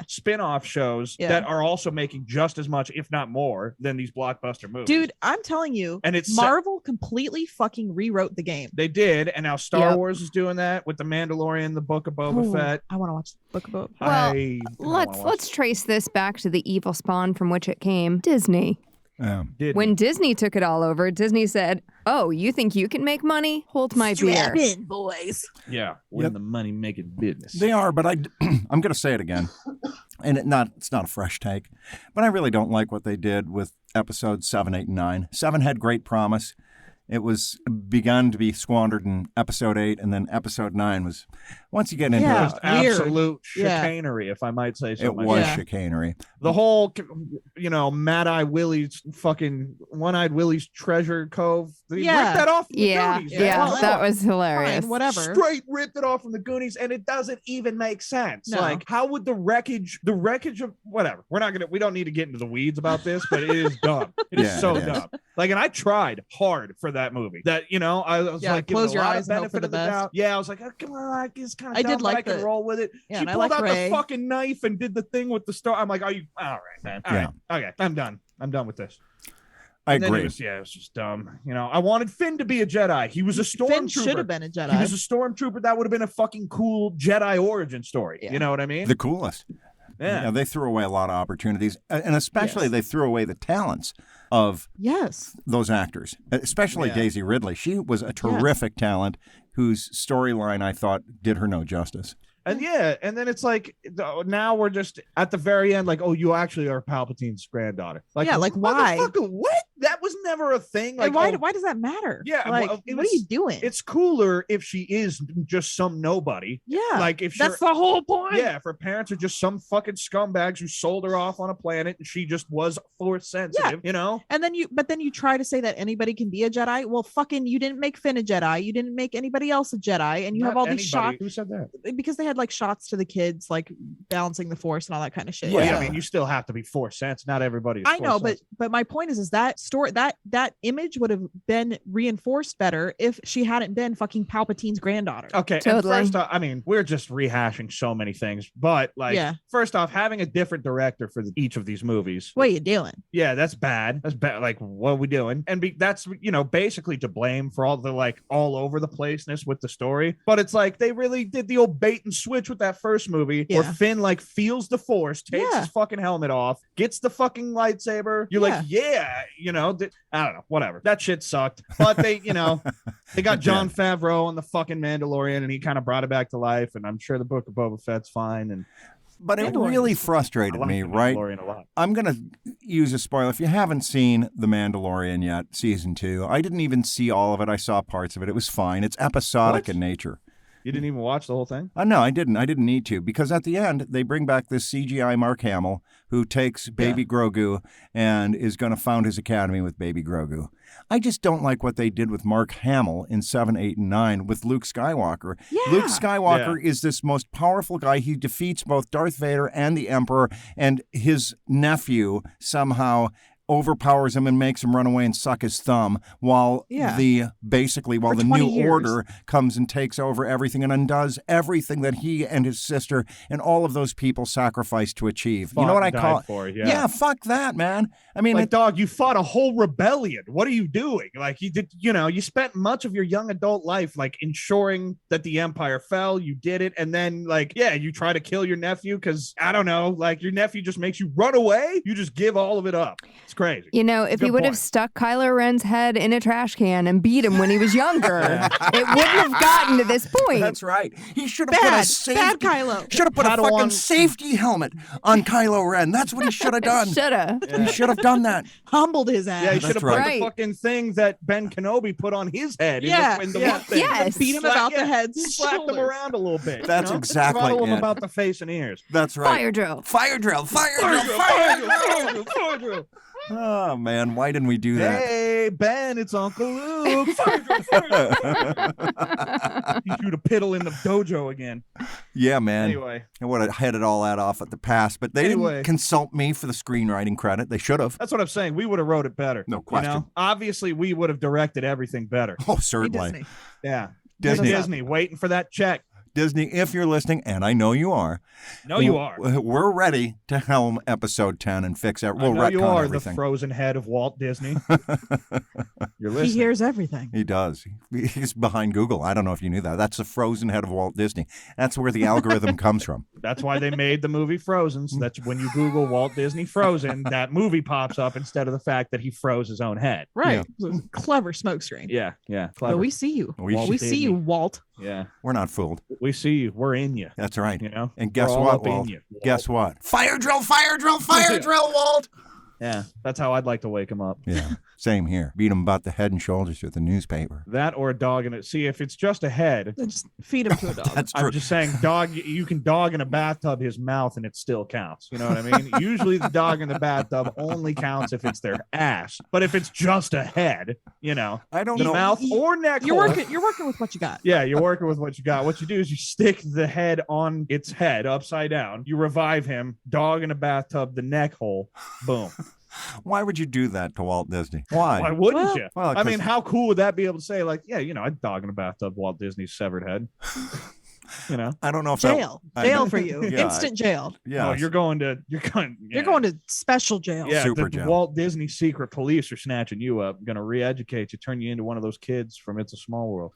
spin-off shows that are also making just as much, if not more, than these blockbuster movies. Dude, I'm telling you, and it's Marvel completely fucking rewrote the game. They did, and now Star Wars is doing that with the Mandalorian, the Book of Boba Fett. I want to watch the Book of Boba Fett. Well, let's trace this back to the evil spawn from which it came, Disney. When Disney took it all over, Disney said, "Oh, you think you can make money? Hold my beer." In, boys. Yeah, we're in the money-making business. They are, but I'm going to say it again, and it's not a fresh take, but I really don't like what they did with episodes 7, 8, and 9. 7 had great promise. It was begun to be squandered in episode 8, and then episode 9 was, once you get into it, absolute chicanery, if I might say so. It was chicanery. The whole, Mad Eye Willie's fucking One-Eyed Willie's Treasure Cove. They ripped that off from the Goonies. That was hilarious. Fine, whatever. Straight ripped it off from the Goonies, and it doesn't even make sense. No. Like, how would the wreckage of whatever? We don't need to get into the weeds about this, but it is dumb. It is so dumb. Like, and I tried hard for that movie. That I was like, close your eyes and and hope for the best. doubt. Yeah, I was like, oh, come on, it's kind of dumb, did like but I can roll with it. Yeah, she pulled out the fucking knife and did the thing with the star. I'm like, are you all right, man? All right, okay, I'm done. I'm done with this. I agree. It was just dumb. I wanted Finn to be a Jedi. He was a stormtrooper. Finn should have been a Jedi. He was a stormtrooper. That would have been a fucking cool Jedi origin story. Yeah. You know what I mean? The coolest. Yeah, they threw away a lot of opportunities, and especially they threw away the talents of those actors, especially Daisy Ridley. She was a terrific talent whose storyline I thought did her no justice. And and then it's like now we're just at the very end, like, oh, you actually are Palpatine's granddaughter. Like, like why? What? that was never a thing. Like, and why does that matter? Yeah, like well, what are you doing? It's cooler if she is just some nobody. Yeah, like if that's the whole point. Yeah, if her parents are just some fucking scumbags who sold her off on a planet and she just was force sensitive, you know. And then you try to say that anybody can be a Jedi. Well, fucking, you didn't make Finn a Jedi. You didn't make anybody else a Jedi, and you have all these shots. Who said that? Because they had like shots to the kids, like balancing the Force and all that kind of shit. Well, yeah, I mean, you still have to be force sense. Not everybody. I know, but my point is that story, that image would have been reinforced better if she hadn't been fucking Palpatine's granddaughter. Okay, totally. And first off, I mean, we're just rehashing so many things, but like, first off, having a different director for each of these movies. What are you doing? Yeah, that's bad. That's bad. Like, what are we doing? And that's, you know, basically to blame for all the like all over the placeness with the story. But it's like they really did the old bait and switch with that first movie where Finn like feels the Force, takes his fucking helmet off, gets the fucking lightsaber. You're like, you know, I don't know, whatever. That shit sucked. But they, you know, they got Jon Favreau on the fucking Mandalorian, and he kind of brought it back to life. And I'm sure the Book of Boba Fett's fine. But it really frustrated me, right? I'm going to use a spoiler. If you haven't seen The Mandalorian yet, season 2, I didn't even see all of it. I saw parts of it. It was fine. It's episodic in nature. You didn't even watch the whole thing? No, I didn't. I didn't need to, because at the end, they bring back this CGI Mark Hamill who takes baby Grogu and is going to found his academy with baby Grogu. I just don't like what they did with Mark Hamill in 7, 8, and 9 with Luke Skywalker. Yeah. Luke Skywalker is this most powerful guy. He defeats both Darth Vader and the Emperor, and his nephew somehow overpowers him and makes him run away and suck his thumb while the new order comes and takes over everything and undoes everything that he and his sister and all of those people sacrificed to achieve. You know what I call it? For, fuck that, man. I mean, like, dog, you fought a whole rebellion. What are you doing? Like, you did, you know, you spent much of your young adult life like ensuring that the Empire fell. You did it, and then like, you try to kill your nephew because I don't know, like your nephew just makes you run away. You just give all of it up. It's crazy. You know, if he would have stuck Kylo Ren's head in a trash can and beat him when he was younger, it wouldn't have gotten to this point. That's right. He should have put a safety. Kylo. Should have put a fucking safety helmet on Kylo Ren. That's what he should have done. Should have. He should have done that. Humbled his ass. Yeah, he should have put the fucking thing that Ben Kenobi put on his head. In the one thing. Yes. Beat him about the head. Slapped him around a little bit. That's exactly Throttle him about the face and ears. That's right. Fire drill. Fire drill. Fire drill. Fire drill. Oh, man, why didn't we do that? Hey, Ben, it's Uncle Luke. You shoot a piddle in the dojo again. Yeah, man. Anyway. I would have headed all that off at the pass, but they didn't consult me for the screenwriting credit. They should have. That's what I'm saying. We would have wrote it better. No question. You know? Obviously, we would have directed everything better. Oh, certainly. Disney. Yeah. Disney, waiting for that check. Disney, if you're listening, and I know you are. We're ready to helm episode 10 and fix it. We'll retcon you are everything. The frozen head of Walt Disney. You're listening. He hears everything. He does. He's behind Google. I don't know if you knew that. That's the frozen head of Walt Disney. That's where the algorithm comes from. That's why they made the movie Frozen. So that's when you Google Walt Disney Frozen, that movie pops up instead of the fact that he froze his own head. Right. Yeah. Clever smokescreen. Yeah. Clever. But we see you. We see you, Walt. Yeah. We're not fooled. We see you. We're in you. That's right. You know? And guess what, Walt? Guess what? Fire drill, fire drill, fire drill, Walt. Yeah, that's how I'd like to wake him up. Yeah, same here. Beat him about the head and shoulders with a newspaper. That or a dog in it. See, if it's just a head, then just feed him to a dog. That's true. I'm just saying, dog. You can dog in a bathtub his mouth, and it still counts. You know what I mean? Usually, the dog in the bathtub only counts if it's their ass. But if it's just a head, you know, I don't know, mouth or neck. You're working with what you got. Yeah, you're working with what you got. What you do is you stick the head on its head upside down. You revive him. Dog in a bathtub, the neck hole. Boom. Why would you do that to Walt Disney? Why? Why wouldn't you? Well, I mean, how cool would that be able to say, like, yeah, you know, I'd dog in a bathtub Walt Disney's severed head. You know, I don't know if jail for you. Yeah, instant jail. Yeah, you're going to special jail. Yeah, super the jail. Walt Disney secret police are snatching you up, going to re-educate you, turn you into one of those kids from It's a Small World.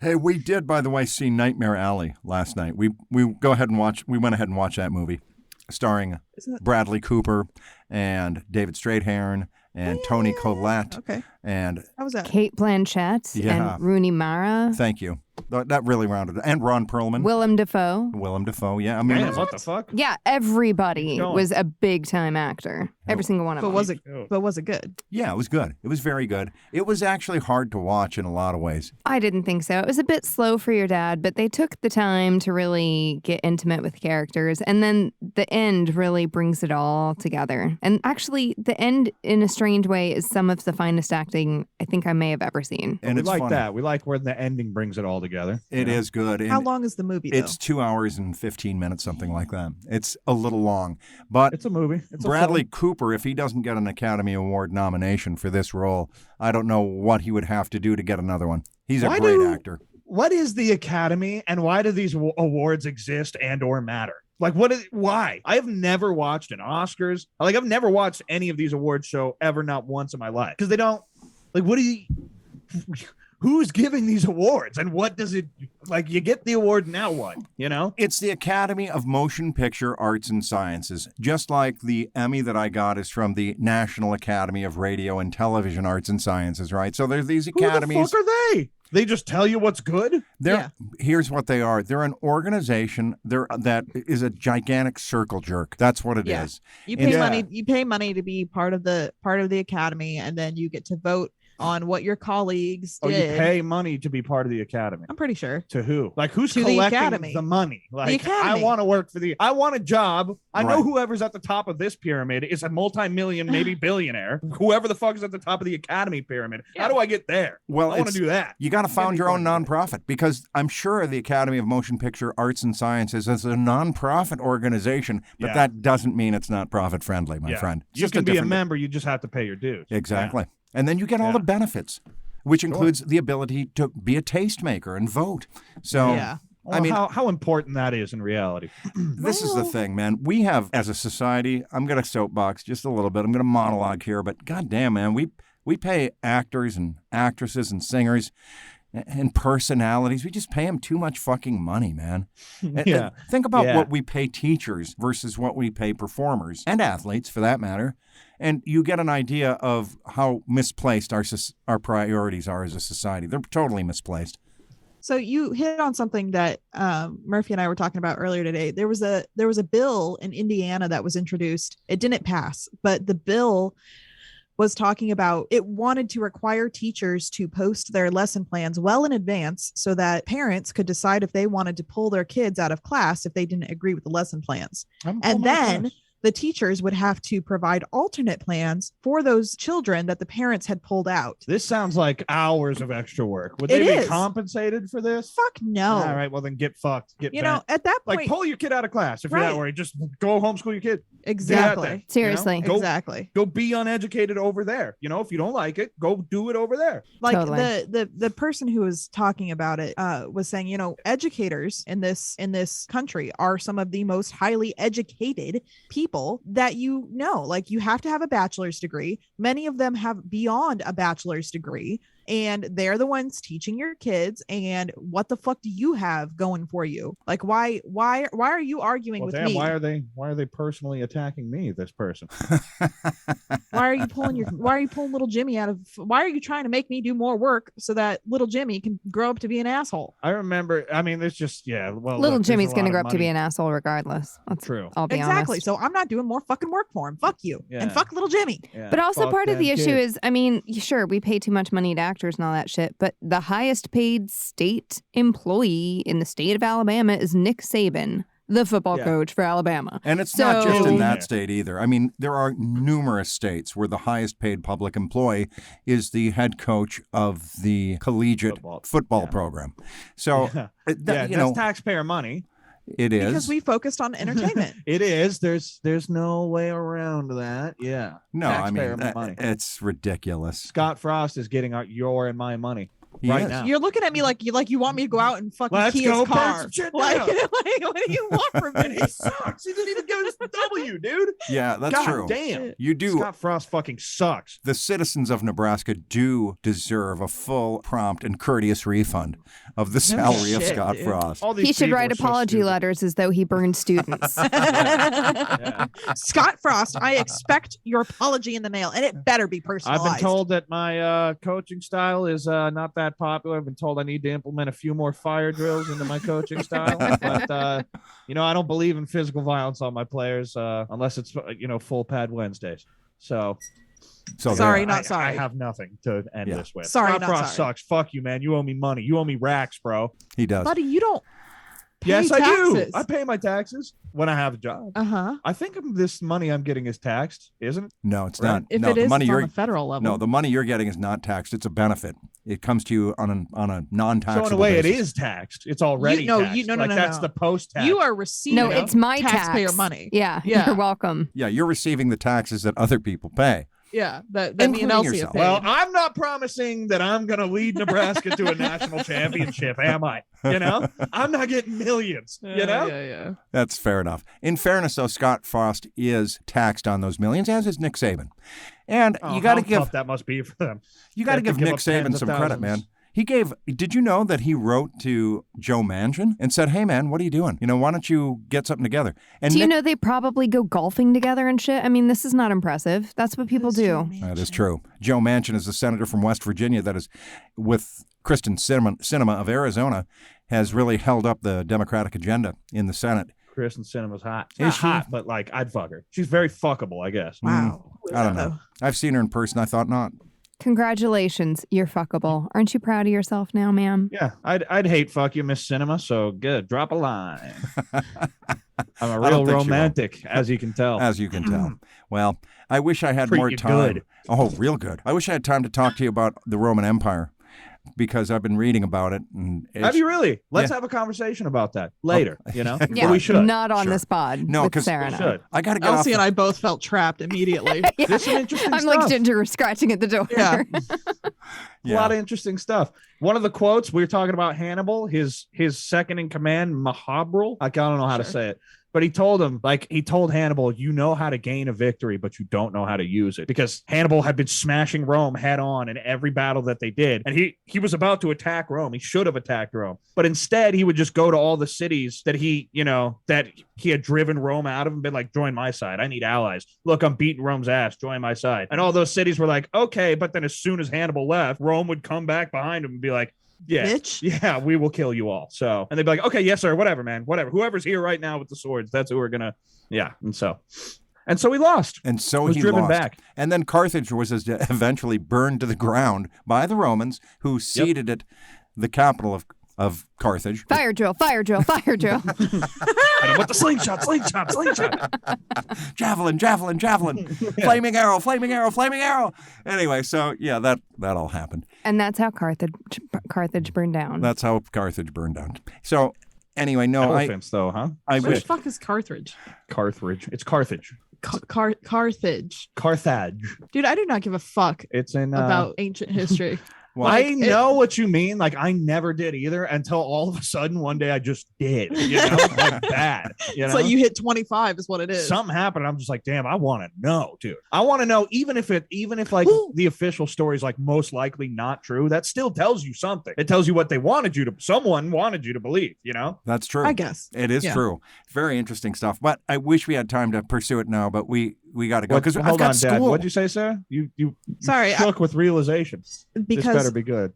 Hey, we did, by the way, see Nightmare Alley last night. We went ahead and watched that movie, starring Bradley Cooper and David Strathairn and Toni Collette. Okay. And how was that? Kate Blanchett and Rooney Mara. Thank you. That really rounded it. And Ron Perlman. Willem Dafoe. Willem Dafoe, yeah. I mean, Man, what the fuck? Yeah, everybody Keep going. was a big time actor. Every single one of But them. was it good? yeah, it was good. It was very good. It was actually hard to watch in a lot of ways. I didn't think so. It was a bit slow for your dad, but they took the time to really get intimate with characters. And then the end really brings it all together. And actually, the end, in a strange way, is some of the finest acting I think I may have ever seen. And we it's like funny. that. We like where the ending brings it all together. It is good. And How long is the movie, though? it's 2 hours and 15 minutes, something like that. It's a little long. But It's a movie. It's Bradley a film. Cooper, if he doesn't get an Academy Award nomination for this role, I don't know what he would have to do to get another one. He's a Why great do- actor. What is the Academy, and why do these awards exist and or matter? Like, why? I have never watched an Oscars. Like, I've never watched any of these award show ever, not once in my life, because they don't. Like, what do you? Who's giving these awards, and what does it like? You get the award, now what? You know? It's the Academy of Motion Picture Arts and Sciences, just like the Emmy that I got is from the National Academy of Radio and Television Arts and Sciences, right? So there's these academies. Who the fuck are they? They just tell you what's good? Here's what they are. They're an organization that is a gigantic circle jerk. That's what it is. You pay Yeah. money. You pay money to be part of the academy, and then you get to vote on what your colleagues Oh, did. you pay money to be part of the Academy. I'm pretty sure. To who? Like, who's To the collecting Academy. the money? Like, Academy. I want to work for I want a job. I know Right. whoever's at the top of this pyramid is a multi-million, maybe billionaire. Whoever the fuck is at the top of the Academy pyramid. How do I get there? Well, I want to do that. You got to found your own nonprofit, because I'm sure the Academy of Motion Picture Arts and Sciences is a nonprofit organization, but Yeah. that doesn't mean it's not profit friendly, my Yeah. friend. It's You just can be a different- member. You just have to pay your dues. Exactly. And then you get all Yeah. the benefits, which includes the ability to be a tastemaker and vote. So, Yeah. Well, I mean, how important that is in reality. this is the thing, man. We have, as a society, I'm going to soapbox just a little bit. I'm going to monologue here, but goddamn, man, we pay actors and actresses and singers and personalities. We just pay them too much fucking money, man. Yeah. Think about Yeah. what we pay teachers versus what we pay performers and athletes, for that matter. And you get an idea of how misplaced our priorities are as a society. They're totally misplaced. So you hit on something that Murphy and I were talking about earlier today. There was a bill in Indiana that was introduced. It didn't pass, but the bill was talking about, it wanted to require teachers to post their lesson plans well in advance so that parents could decide if they wanted to pull their kids out of class if they didn't agree with the lesson plans. And then the teachers would have to provide alternate plans for those children that the parents had pulled out. This sounds like hours of extra work. Would It they be is. compensated for this? Fuck no. All right, well then get fucked. Get You bent. know, at that point, Like, pull your kid out of class if you're that Right. worried. Just go homeschool your kid. exactly. then. Seriously. Go- Exactly. Go be uneducated over there. You know, if you don't like it, go do it over there. Like Totally. the person who was talking about it was saying, you know, educators in this country are some of the most highly educated people that you know. Like, you have to have a bachelor's degree. Many of them have beyond a bachelor's degree, and they're the ones teaching your kids. And what the fuck do you have going for you? Like, why are you arguing Well, with damn, me? why are they personally attacking me? This person. Why are you pulling little Jimmy out of, why are you trying to make me do more work so that little Jimmy can grow up to be an asshole? I remember. I mean, there's just well. Little look, Jimmy's there's a going to lot grow of up to be money. an asshole regardless. That's True. I'll be Exactly. honest. So I'm not doing more fucking work for him. Fuck you. And Yeah. fuck little Jimmy. Yeah, But also, fuck part of them the issue kids. is, I mean, sure, we pay too much money to actors and all that shit, but the highest paid state employee in the state of Alabama is Nick Saban, the football Yeah. coach for Alabama. And it's not just So- in that state either. I mean, there are numerous states where the highest paid public employee is the head coach of the collegiate football Yeah. program. So, yeah, you that's know, taxpayer money. it is. Because we focused on entertainment. It is. There's no way around that. Yeah. No, I Taxpayer mean, money. it's ridiculous. Scott Frost is getting your and my money He right is. now. You're looking at me like you want me to go out and fucking Let's key go his burn car. some shit Like, down. what do you want from And me? he sucks. He didn't even give us the W, dude. Yeah, that's God true. damn. You do. Scott Frost fucking sucks. The citizens of Nebraska do deserve a full, prompt, and courteous refund of the salary of shit, Scott dude. Frost. All these He should people write are so apology stupid. letters as though he burned students. Yeah. Scott Frost, I expect your apology in the mail, and it better be I've personalized. been told that my coaching style is not that popular. I've been told I need to implement a few more fire drills into my coaching style. But I don't believe in physical violence on my players unless it's full pad Wednesdays. So sorry, I not sorry. I have nothing to end this with. Sorry, Scott not Frost sorry. sucks. Fuck you, man. You owe me money. You owe me racks, bro. He does. Buddy, you don't pay Yes, taxes. I do. I pay my taxes when I have a job. Uh-huh. I think this money I'm getting is taxed, isn't it? No, it's Right. not. If no, it the is, money it's you're on the federal level. no, the money you're getting is not taxed. It's a benefit. It comes to you on a non-taxable So in a way, basis. it is taxed. It's already no, taxed. no, That's no. the post-tax. You are receiving No, it's my taxpayer tax. money. Yeah, Yeah. you're welcome. Yeah, you're receiving the taxes that other people pay. Yeah, that me and Including Elsie yourself. have paid. Well, I'm not promising that I'm going to lead Nebraska to a national championship, am I? I'm not getting millions, Yeah. That's fair enough. In fairness, though, Scott Frost is taxed on those millions, as is Nick Saban. And you got to how give tough that must be for them. you got to They have give to Nick give up Saban tens some of credit, thousands. man. Did you know that he wrote to Joe Manchin and said, "Hey, man, what are you doing? Why don't you get something together?" And Do you Nick- know they probably go golfing together and shit? I mean, this is not impressive. That's what people do. That is true. Joe Manchin is the senator from West Virginia that is, with Kristen Sinema of Arizona, has really held up the Democratic agenda in the Senate. Kristen Cinema's hot. Is Not she? hot, but I'd fuck her. She's very fuckable, I guess. Wow. I don't know. I've seen her in person. I thought not. Congratulations, you're fuckable. Aren't you proud of yourself now, ma'am? Yeah, I'd hate fuck you, Miss Cinema. So good, drop a line. I'm a I don't real think she will. romantic, as you can tell. As you can tell. Well, I wish I had Treat more you time. good. Oh, real good. I wish I had time to talk to you about the Roman Empire because I've been reading about it. And Have you really? Let's have a conversation about that later. Yeah, But we should. not on Sure. this pod. No, with 'cause- Sarah We and should. I got to get off. Elsie and I both felt trapped immediately. There's some interesting I'm stuff. like Ginger scratching at the door. Yeah. A lot of interesting stuff. One of the quotes we were talking about Hannibal, his second in command, Mahabral. I don't know how to say it. But he told Hannibal, you know how to gain a victory, but you don't know how to use it, because Hannibal had been smashing Rome head on in every battle that they did. And he was about to attack Rome. He should have attacked Rome, but instead he would just go to all the cities that he had driven Rome out of and been like, join my side. I need allies. Look, I'm beating Rome's ass. Join my side. And all those cities were like, okay. But then as soon as Hannibal left, Rome would come back behind him and be like, yeah, Bitch. yeah, we will kill you all. So, and they'd be like, okay, yes, sir, whatever, man, whatever. Whoever's here right now with the swords, that's who we're gonna, yeah. And so we lost. And so was he driven lost. back. And then Carthage was eventually burned to the ground by the Romans, who seated it, the capital of Carthage. Fire drill, fire drill, fire drill. And with the slingshot. Javelin, javelin, javelin. Flaming arrow, flaming arrow, flaming arrow. Anyway, so yeah, that all happened. And that's how Carthage burned down. That's how Carthage burned down. So anyway, no, Elephants, though, huh? I Where the wish. fuck is Carthage? Carthage. It's Carthage. Carthage. Carthage. Dude, I do not give a fuck It's in about ancient history. Well, I know what you mean. Like, I never did either until all of a sudden one day I just did. Like bad. It's like you hit 25 is what it is. Something happened. I'm just like, damn, I want to know, dude. I want to know, even if like the official story is like most likely not true, that still tells you something. It tells you what someone wanted you to believe, That's true. I guess. It is Yeah. true. Very interesting stuff. But I wish we had time to pursue it now, but we got to go because I've hold got on, school. Dad. What'd you say, Sarah? You Sorry, shook with realization. This because better be good.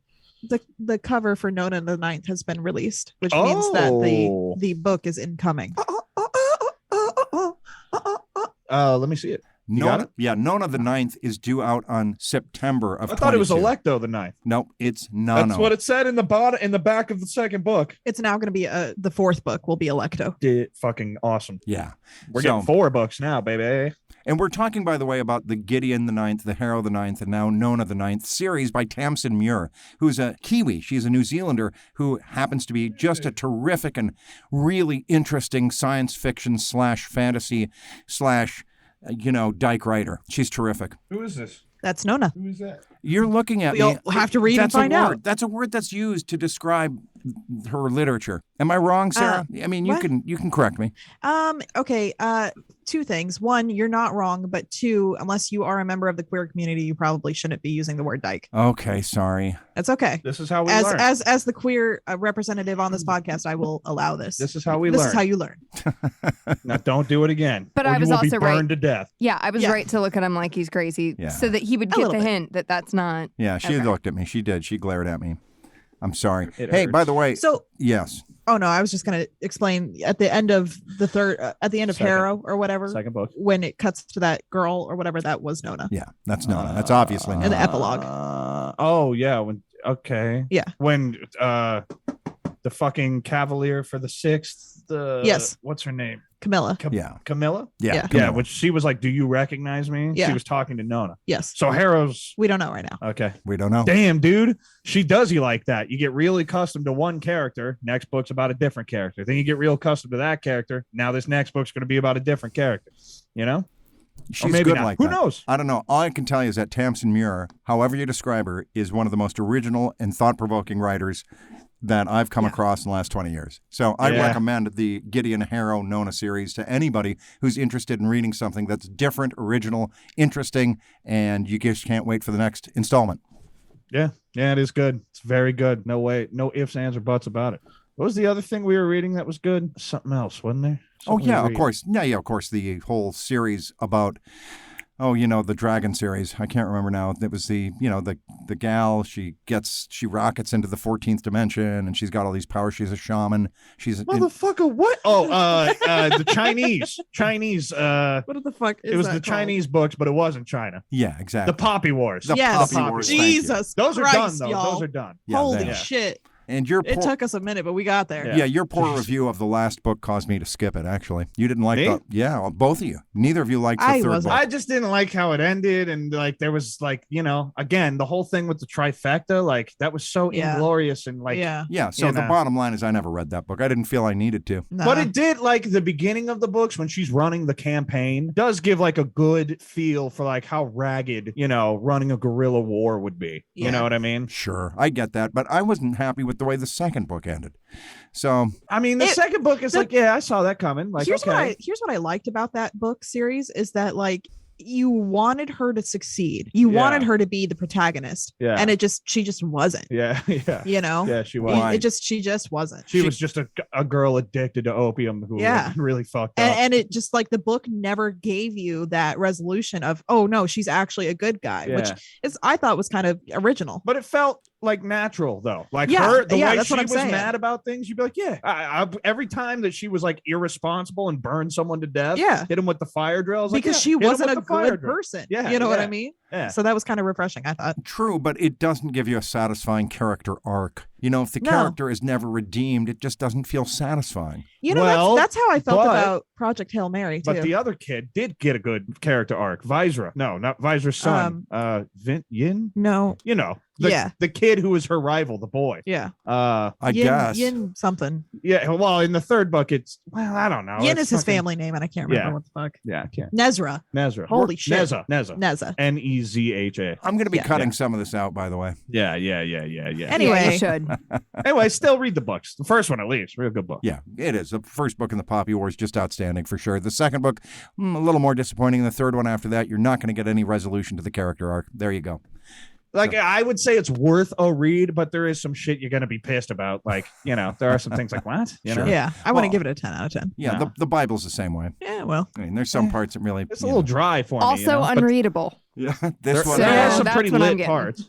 the cover for Nona the Ninth has been released, which means that the book is incoming. Let me see it. You got it? Nona the Ninth is due out on September of I thought it was 22. Electo the ninth. No, it's Nano. That's what it said in the back of the second book. It's now going to be the fourth book will be Electo. Fucking awesome. Yeah. We're So- getting 4 books now, baby. And we're talking, by the way, about the Gideon the Ninth, the Harrow the Ninth, and now Nona the Ninth series by Tamsin Muir, who's a Kiwi. She's a New Zealander who happens to be just a terrific and really interesting science fiction / fantasy / dyke writer. She's terrific. Who is this? That's Nona. Who is that? You're looking at We'll me. have to read and That's a find word. out. That's a word that's used to describe her literature. Am I wrong, Sarah? I mean, you what? can correct me. Okay. Two things. One, you're not wrong, but two, unless you are a member of the queer community, you probably shouldn't be using the word dyke. Okay, sorry. That's okay. This is how we learn. As the queer representative on this podcast, I will allow this. This is how we This learn. is how you learn. Now, don't do it again. But or I you was will be also right. burned to death. Yeah, I was Yeah. right to look at him like he's crazy Yeah. so that he would A get little the bit. hint that that's not. Yeah, she Okay. looked at me. She did. She glared at me. I'm sorry. It Hey, hurts. by the way, So, yes. oh no, I was just gonna explain at the end of the third, at the end of Second. Harrow or whatever, Second book. when it cuts to that girl or whatever, that was Nona. Yeah, that's Nona. That's obviously In Nona. the epilogue. Oh yeah. Okay. Yeah. When the fucking Cavalier for the 6th. Yes. What's her name? Camilla. Yeah. Camilla. Yeah. Yeah. Camilla. Yeah. Which she was like, "Do you recognize me?" Yeah. She was talking to Nona. Yes. So Harrow's We don't know right now. okay. We don't know. Damn, dude. She does you like that. You get real accustomed to one character. Next book's about a different character. Then you get real accustomed to that character. Now this next book's going to be about a different character. You know? She's Or maybe good not. like Who that. knows? I don't know. All I can tell you is that Tamsin Muir, however you describe her, is one of the most original and thought-provoking writers that I've come across in the last 20 years. So I Yeah. recommend the Gideon Harrow Nona series to anybody who's interested in reading something that's different, original, interesting, and you just can't wait for the next installment. Yeah. Yeah, it is good. It's very good. No way. No ifs, ands, or buts about it. What was the other thing we were reading that was good? Something else, wasn't there? Oh, Something we yeah, were of reading. course. Yeah, of course. The whole series about, the dragon series. I can't remember now. It was the gal, she rockets into the 14th dimension and she's got all these powers. She's a shaman. Motherfucker, what? Oh, the Chinese. What the fuck is It was that the called? Chinese books, but it wasn't China. Yeah, exactly. The Poppy Wars. The Yes. Poppy Wars, thank you. Jesus Those are Christ, done, though. y'all. Those are done. Yeah, Holy they- Yeah. shit. And your It took us a minute, but we got there. Yeah. your poor review of the last book caused me to skip it, actually. You didn't like Me? the... Yeah, well, both of you. Neither of you liked the I third wasn't. book. I just didn't like how it ended, and like there was like again the whole thing with the trifecta, like that was so Yeah. inglorious and like. Yeah. Yeah, so You the know. bottom line is I never read that book. I didn't feel I needed to. Nah. But it did, like the beginning of the books when she's running the campaign does give like a good feel for like how ragged running a guerrilla war would be. Yeah. You know what I mean? Sure, I get that, but I wasn't happy with the way the second book ended. So, I mean, the second book is like, yeah, I saw that coming. Like, here's okay. what I liked about that book series is that like you wanted her to succeed. You wanted her to be the protagonist. Yeah. And she just wasn't. Yeah, yeah. Yeah, she was. Why? She just wasn't. She was just a girl addicted to opium who Yeah. really fucked up. And it just like the book never gave you that resolution of, oh no, she's actually a good guy, which is I thought was kind of original. But it felt like natural though. Like Yeah, her, the yeah, way that's she what I'm was saying. mad about things, you'd be like, yeah. Every time that she was like irresponsible and burned someone to death, Yeah. hit him with the fire drill. I was like, Because yeah, she hit him wasn't with a the fire good drill. person. Yeah, You know what I yeah. mean? Yeah. So that was kind of refreshing, I thought. true, but it doesn't give you a satisfying character arc. If the No. character is never redeemed, it just doesn't feel satisfying. You know, Well, that's how I felt but- about Project Hail Mary too. But the other kid did get a good character arc. Visra. No, not Visra's son. Yin? no, The, the kid who was her rival, the boy. yeah. I Yin, guess. Yin something. Yeah, well, in the third book, I don't know. Yin It's is his fucking- family name, and I can't remember Yeah. what the fuck. Yeah, I can't. Nezra. Nezra. Holy shit. Neza. Neza. Nezha. I'm going to be Yeah. cutting some of this out, by the way. Yeah. Anyway. Yeah, you should. Anyway, still read the books. The first one, at least. Real good book. Yeah, it is. The first book in the Poppy War is just outstanding for sure. The second book, a little more disappointing. The third one after that, you're not going to get any resolution to the character arc. There you go. Like, I would say it's worth a read, but there is some shit you're going to be pissed about. Like, there are some things like, what? You know? Sure. Yeah, I want to Well- give it a 10 out of 10. Yeah, No. the Bible's the same way. Yeah, well, I mean, there's some parts that really... It's a little dry for me. Also But unreadable. Yeah, there, this one... So there are some that's pretty what I'm lit getting. parts.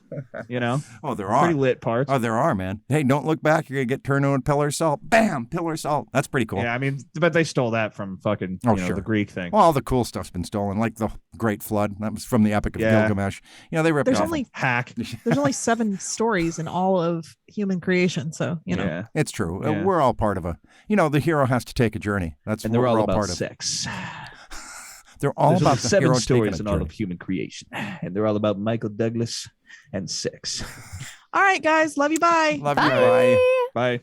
Oh, there are. Pretty lit parts. Oh, there are, man. Hey, don't look back. You're going to get turned into a pillar of salt. Bam, pillar of salt. That's pretty cool. Yeah, I mean, but they stole that from fucking, Sure. the Greek thing. Well, all the cool stuff's been stolen, like the Great Flood. That was from the Epic of Yeah. Gilgamesh. They ripped there's off. only Hack. there's only 7 stories in all of human creation, so Yeah. It's true. Yeah. We're all part of the hero has to take a journey. That's And what they're all we're about part of. sex. They're all There's about only the 7 hero taking stories a in all journey. of human creation, and they're all about Michael Douglas and sex. All right, guys, love you. Bye. Love you. Bye. Bye.